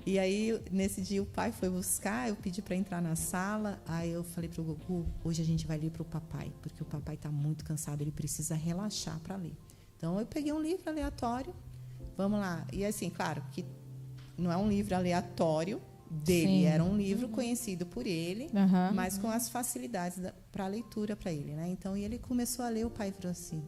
E aí, nesse dia, o pai foi buscar, eu pedi para entrar na sala, aí eu falei para o Gugu, hoje a gente vai ler para o papai, porque o papai está muito cansado, ele precisa relaxar para ler. Então, eu peguei um livro aleatório, vamos lá. E assim, claro, que não é um livro aleatório dele, era um livro conhecido por ele, mas com as facilidades para a leitura para ele, né? Então, e ele começou a ler, o pai falou assim,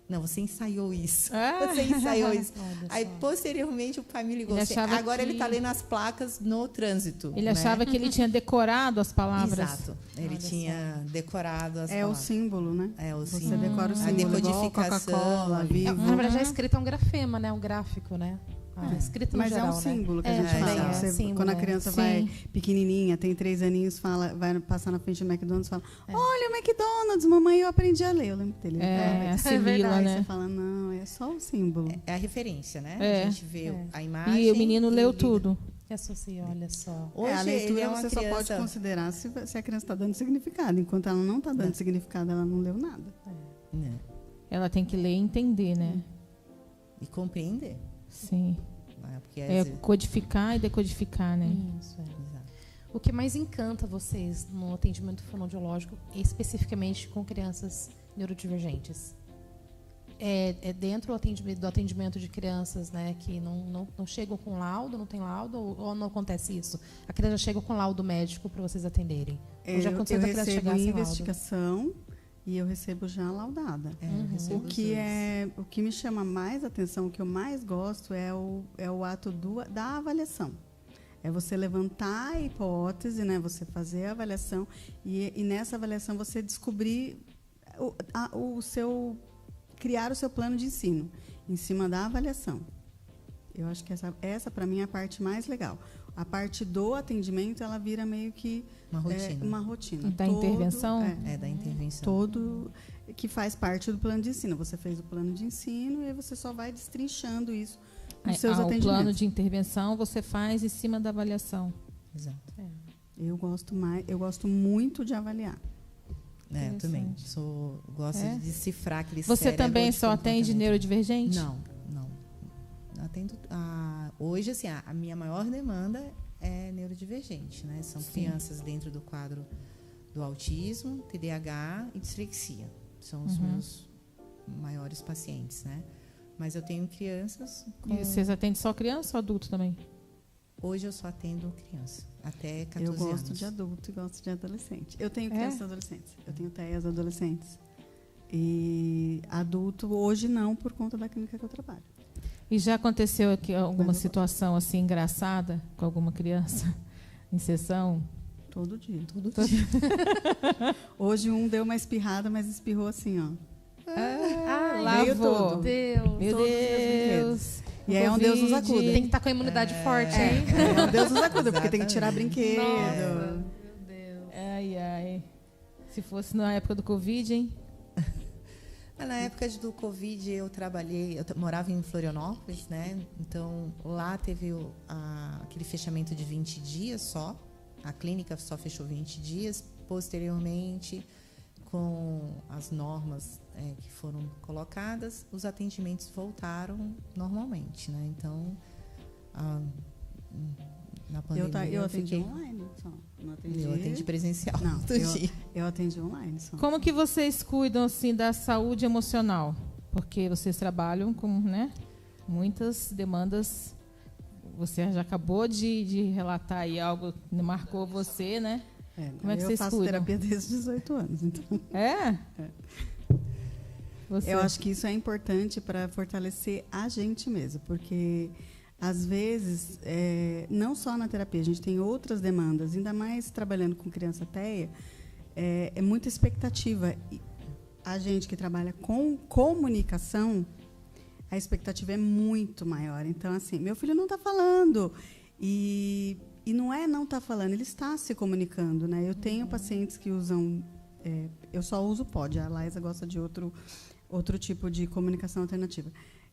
Não, você ensaiou isso. Ah. Você ensaiou isso. Olha Aí, só. posteriormente, o pai me ligou. Ele assim, achava agora que- ele está lendo as placas no trânsito. Ele né? achava que ele tinha decorado as palavras. Exato. Ele Olha tinha decorado as É o palavras. símbolo, né? É o Você símbolo. decora o A símbolo, igual decodificação. Coca-Cola, Vivo. Na verdade, a escrita é um grafema, né? Um gráfico, né? A escrita no Mas geral, é um símbolo que a né? gente também fala. é Você, símbolo, quando a né? criança Sim. vai pequenininha, tem 3 aninhos, vai passar na frente do McDonald's, fala: olha o McDonald's, mamãe, eu aprendi a ler. Eu lembro dele. É, assimila, verdade, né? Você fala: não, é só o símbolo. É a referência, né? É. A gente vê É. a imagem. E o menino leu liga. tudo. Que associa, olha só. Hoje a ele leitura é uma você só pode criança... considerar se a criança está dando significado. Enquanto ela não está dando significado, ela não leu nada. Né? Ela tem que ler e entender, né? E compreender. Sim. Né? Porque É às vezes... codificar e decodificar, né? Isso, é. Exato. O que mais encanta vocês no atendimento fonoaudiológico, especificamente com crianças neurodivergentes? É dentro do atendimento de crianças, né, que não chegam com laudo, não tem laudo, ou não acontece isso? A criança chega com laudo médico para vocês atenderem? Ou já Eu aconteceu da criança recebo chegar sem laudo? investigação e eu recebo já laudada. Eu recebo O os que, dois. o que me chama mais atenção, o que eu mais gosto é o ato da avaliação. É você levantar a hipótese, né? Você fazer a avaliação e nessa avaliação você descobrir criar o seu plano de ensino em cima da avaliação. Eu acho que essa para mim é a parte mais legal. A parte do atendimento, ela vira meio que Uma rotina. uma rotina. Da intervenção? Da intervenção. Todo que faz parte do plano de ensino. Você fez o plano de ensino e aí você só vai destrinchando isso nos seus O atendimentos. plano de intervenção você faz em cima da avaliação. Exato. Eu gosto muito de avaliar. Eu também. Interessante. Gosto É? de decifrar aquele Você cérebro também de só atende comportamento. neurodivergente? Não. Atendo, hoje, assim, a minha maior demanda é neurodivergente, né? São Sim. crianças dentro do quadro do autismo, TDAH e dislexia. São os Uhum. meus maiores pacientes, né? Mas eu tenho crianças com... E vocês atendem só criança ou adulto também? Hoje eu só atendo criança, até 14 Eu gosto anos. de adulto e gosto de adolescente. Eu tenho É? crianças e adolescentes. Eu tenho TEAs adolescentes. E adulto, hoje não, por conta da clínica que eu trabalho. E já aconteceu aqui alguma Mas eu- situação assim engraçada com alguma criança em sessão? Todo dia. Todo dia. Hoje um deu uma espirrada, mas espirrou assim, ó. Ai, lavou. tudo. Deus. Meu Todos os Deus. E aí é um Deus nos Covid. acuda. Tem que estar com a imunidade forte, hein? É um Deus nos acuda, porque tem que tirar brinquedo. Nossa, meu Deus. Ai. Se fosse na época do Covid, hein? Na época do Covid, eu trabalhei, morava em Florianópolis, né? Então, lá teve aquele fechamento de 20 dias só. A clínica só fechou 20 dias. Posteriormente, com as normas que foram colocadas, os atendimentos voltaram normalmente, né? Então, na pandemia, Eu atendi fiquei... online só. Não atendi. Eu atendi presencial. Não, todo dia. eu atendi online só. Como que vocês cuidam assim da saúde emocional? Porque vocês trabalham com, né, muitas demandas. Você já acabou de relatar aí algo que marcou você, né? Como é que eu vocês faço cuidam? terapia desde os 18 anos, então. É? Você... Eu acho que isso é importante para fortalecer a gente mesmo, porque às vezes, não só na terapia, a gente tem outras demandas, ainda mais trabalhando com criança TEA, é muita expectativa. E a gente que trabalha com comunicação, a expectativa é muito maior. Então, assim, meu filho não está falando. E não é não está falando, ele está se comunicando, né? Eu tenho pacientes que usam... eu só uso POD, a Laísa gosta de outro tipo de comunicação alternativa.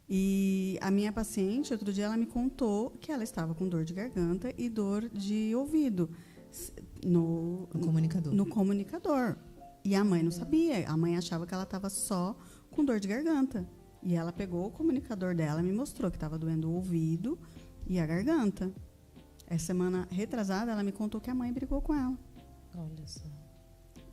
E a minha paciente, outro dia, ela me contou que ela estava com dor de garganta e dor de ouvido no comunicador. No comunicador. E a mãe não sabia. A mãe achava que ela estava só com dor de garganta. E ela pegou o comunicador dela e me mostrou que estava doendo o ouvido e a garganta. Essa semana retrasada, ela me contou que a mãe brigou com ela. Olha só.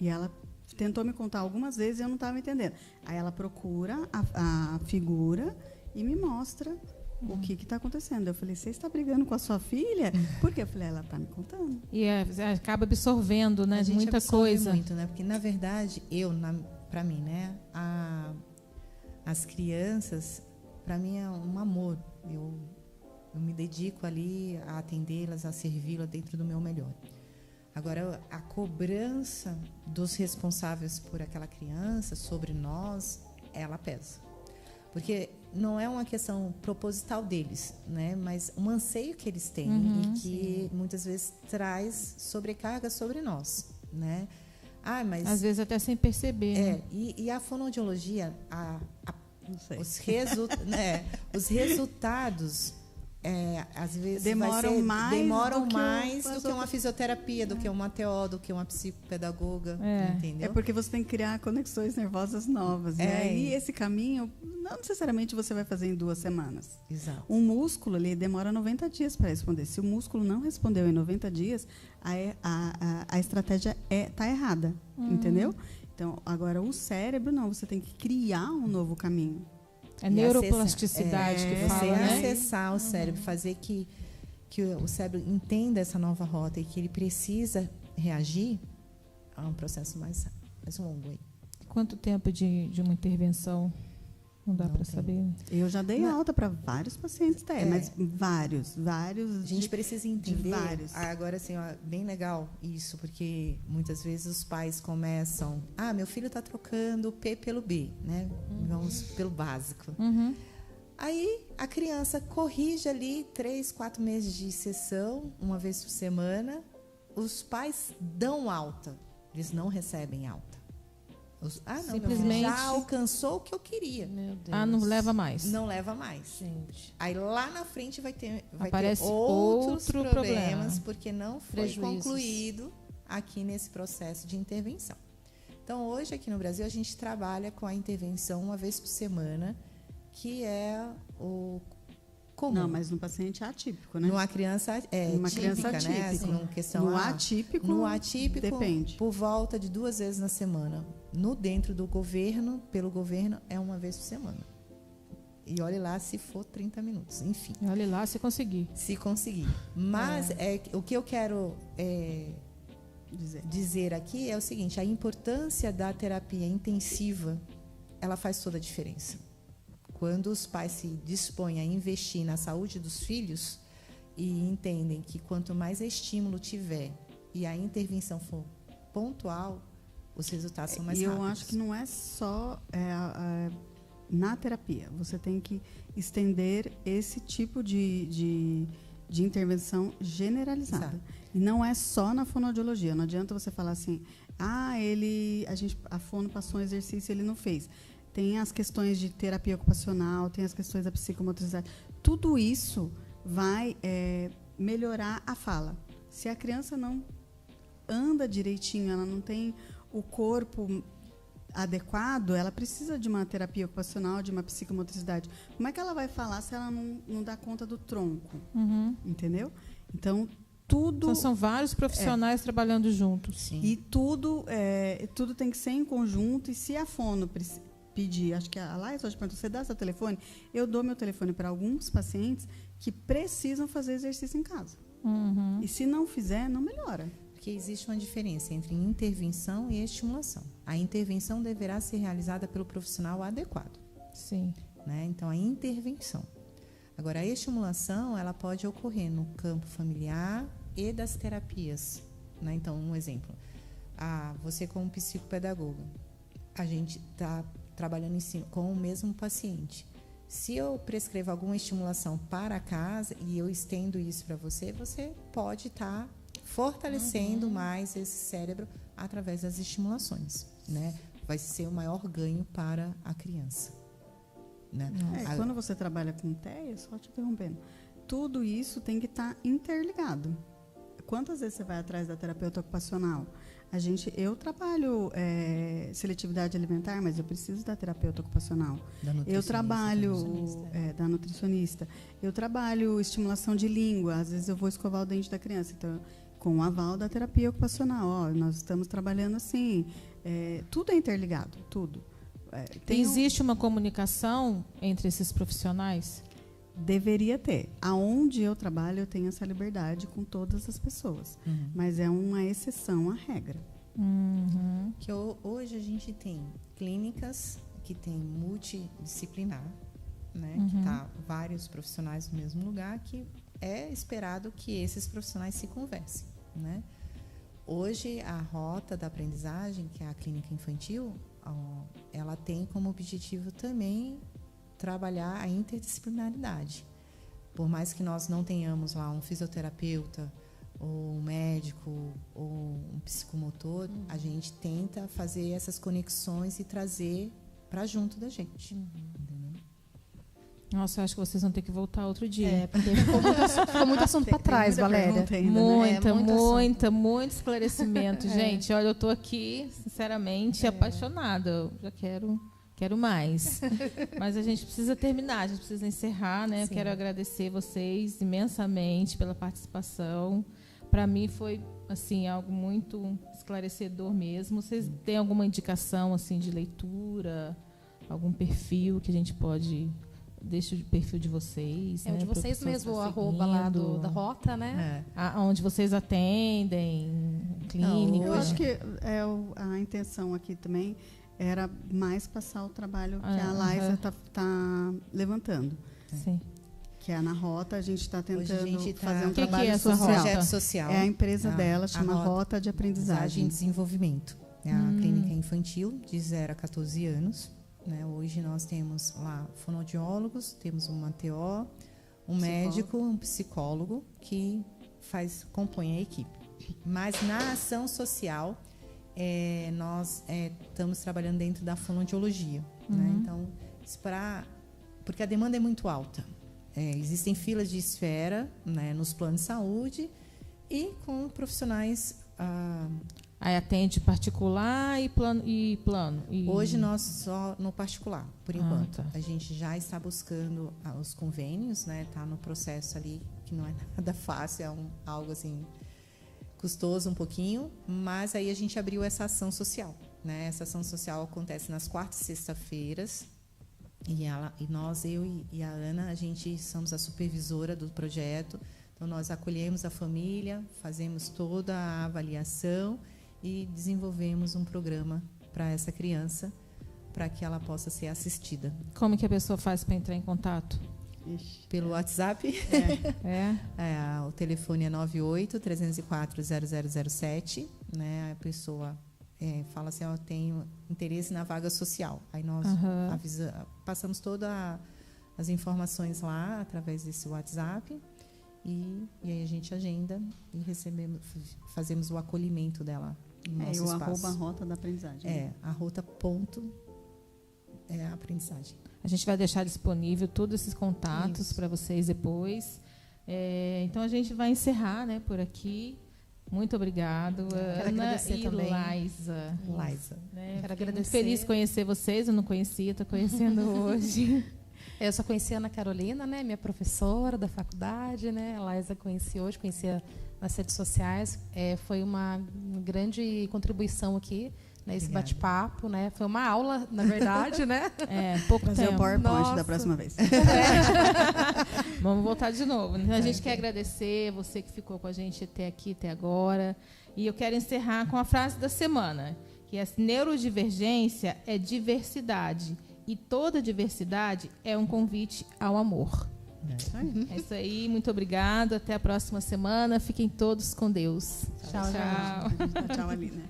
E ela tentou me contar algumas vezes e eu não estava entendendo. Aí ela procura a figura e me mostra o que está acontecendo. Eu falei, você está brigando com a sua filha? Por quê? Eu falei, ela está me contando. E acaba absorvendo, né, A gente muita absorve coisa. muito, né? Porque, na verdade, para mim, né, As crianças, para mim, é um amor. Eu me dedico ali a atendê-las, a servi-las dentro do meu melhor. Agora, a cobrança dos responsáveis por aquela criança sobre nós, ela pesa. Porque não é uma questão proposital deles, né? Mas um anseio que eles têm e que muitas vezes traz sobrecarga sobre nós, né? Mas às vezes até sem perceber. Né? E a fonoaudiologia, os resultados às vezes demoram mais do que uma fisioterapia, do que uma TO, do que uma psicopedagoga, entendeu? É porque você tem que criar conexões nervosas novas, né? E esse caminho, não necessariamente você vai fazer em 2 semanas. Exato. Um músculo, ele demora 90 dias para responder. Se o músculo não respondeu em 90 dias, a estratégia está errada, entendeu? Então, agora, o cérebro, não, você tem que criar um novo caminho. É neuroplasticidade que fala, você né? acessar o cérebro, fazer que o cérebro entenda essa nova rota e que ele precisa reagir, é um processo mais longo aí. Quanto tempo de uma intervenção? Não dá para saber. Eu já dei alta para vários pacientes, mas vários. A gente precisa entender. Agora, assim, bem legal isso, porque muitas vezes os pais começam. Meu filho está trocando o P pelo B, né? Vamos pelo básico. Aí a criança corrige ali 3, 4 meses de sessão, uma vez por semana. Os pais dão alta, eles não recebem alta. Simplesmente já alcançou o que eu queria. Meu Deus. Não leva mais. Não leva mais. Gente. Aí lá na frente vai ter outros problemas, porque não foi concluído aqui nesse processo de intervenção. Então, hoje aqui no Brasil, a gente trabalha com a intervenção uma vez por semana, que é o comum. Não, mas no paciente atípico, né? Numa criança criança atípica, né? Assim, questão, no atípico, depende. Por volta de 2 vezes na semana. Dentro do governo, pelo governo, é uma vez por semana. E olhe lá se for 30 minutos, enfim. Olhe lá se conseguir. Se conseguir. Mas o que eu quero dizer aqui é o seguinte: a importância da terapia intensiva, ela faz toda a diferença. Quando os pais se dispõem a investir na saúde dos filhos e entendem que quanto mais estímulo tiver e a intervenção for pontual, os resultados são mais rápidos. Eu acho que não é só na terapia. Você tem que estender esse tipo de intervenção generalizada. Exato. E não é só na fonoaudiologia. Não adianta você falar assim, a fono passou um exercício e ele não fez. Tem as questões de terapia ocupacional, tem as questões da psicomotricidade. Tudo isso vai melhorar a fala. Se a criança não anda direitinho, ela não tem o corpo adequado, ela precisa de uma terapia ocupacional, de uma psicomotricidade. Como é que ela vai falar se ela não dá conta do tronco? Entendeu? Então, tudo... São vários profissionais trabalhando juntos. Sim. E tudo tem que ser em conjunto. E se a fono pedir, acho que a Laís hoje perguntou, você dá seu telefone? Eu dou meu telefone para alguns pacientes que precisam fazer exercício em casa. E se não fizer, não melhora. Porque existe uma diferença entre intervenção e estimulação. A intervenção deverá ser realizada pelo profissional adequado. Sim. Né? Então, a intervenção. Agora, a estimulação, ela pode ocorrer no campo familiar e das terapias. Né? Então, um exemplo. Você como psicopedagoga, a gente está trabalhando com o mesmo paciente. Se eu prescrevo alguma estimulação para casa e eu estendo isso para você, você pode estar fortalecendo mais esse cérebro através das estimulações, né? Vai ser o maior ganho para a criança, né? Quando você trabalha com TEA, só te interrompendo, tudo isso tem que estar interligado. Quantas vezes você vai atrás da terapeuta ocupacional? Eu trabalho seletividade alimentar, mas eu preciso da terapeuta ocupacional. Eu trabalho da nutricionista. Eu trabalho estimulação de língua. Às vezes eu vou escovar o dente da criança. Então, com o aval da terapia ocupacional. Nós estamos trabalhando assim. Tudo é interligado, tudo. Existe uma comunicação entre esses profissionais? Deveria ter. Aonde eu trabalho, eu tenho essa liberdade com todas as pessoas. Mas é uma exceção à regra. Que hoje a gente tem clínicas que tem multidisciplinar, né? Que tá vários profissionais no mesmo lugar, que é esperado que esses profissionais se conversem, né? Hoje, a rota da aprendizagem, que é a clínica infantil, ela tem como objetivo também trabalhar a interdisciplinaridade. Por mais que nós não tenhamos lá um fisioterapeuta, ou um médico, ou um psicomotor, a gente tenta fazer essas conexões e trazer para junto da gente. Nossa, eu acho que vocês vão ter que voltar outro dia. Porque ficou muito assunto para trás, Valéria. Muito esclarecimento. Gente, olha, eu estou aqui, sinceramente, apaixonada. Eu já quero mais. Mas a gente precisa terminar, a gente precisa encerrar, né? Eu quero agradecer vocês imensamente pela participação. Para mim foi assim algo muito esclarecedor mesmo. Vocês têm alguma indicação assim de leitura, algum perfil que a gente pode... Deixa o perfil de vocês. O de vocês mesmo, o arroba lá da Rota, né? Onde vocês atendem, clínica. Eu acho que a intenção aqui também era mais passar o trabalho que a Laísa está levantando. Sim. Que é na Rota, a gente está tentando fazer um que trabalho é social. Projeto social. É a empresa dela, chama Rota de Aprendizagem. E Desenvolvimento. É a clínica infantil de 0 a 14 anos. Né? Hoje nós temos lá fonoaudiólogos, temos um TO, um médico, um psicólogo que compõe a equipe. Mas na ação social, nós estamos trabalhando dentro da fonoaudiologia. Né? Então, porque a demanda é muito alta. Existem filas de espera, né, nos planos de saúde e com profissionais... Aí atende particular e plano. Hoje nós só no particular, por enquanto. Tá. A gente já está buscando os convênios, né? Está no processo ali, que não é nada fácil, é algo assim custoso um pouquinho, mas aí a gente abriu essa ação social, né? Essa ação social acontece nas quartas e sexta-feiras, e nós, eu e a Ana, a gente somos a supervisora do projeto. Então nós acolhemos a família, fazemos toda a avaliação e desenvolvemos um programa para essa criança, para que ela possa ser assistida. Como que a pessoa faz para entrar em contato? Pelo WhatsApp. O telefone é 98-304-0007. Né? A pessoa fala assim, eu tenho interesse na vaga social. Aí nós passamos todas as informações lá, através desse WhatsApp. E aí a gente agenda e fazemos o acolhimento dela no nosso espaço. O @Rota da Aprendizagem. A rota a aprendizagem. A gente vai deixar disponível todos esses contatos para vocês depois. Então a gente vai encerrar, né, por aqui. Muito obrigado, Ana e Laísa. Né? Quero agradecer. Muito feliz de conhecer vocês. Eu não conhecia, estou conhecendo hoje. Eu só conheci a Ana Carolina, né, minha professora da faculdade, né? A Laísa conhecia nas redes sociais. Foi uma grande contribuição aqui nesse bate-papo, né? Foi uma aula, na verdade, né? Pouco fazer tempo. o PowerPoint da próxima vez. Vamos voltar de novo. Então, a gente quer agradecer você que ficou com a gente até aqui, até agora. E eu quero encerrar com a frase da semana, que é: neurodivergência é diversidade. E toda diversidade é um convite ao amor. É isso aí, muito obrigada. Até a próxima semana. Fiquem todos com Deus. Tchau. Tchau, Aline.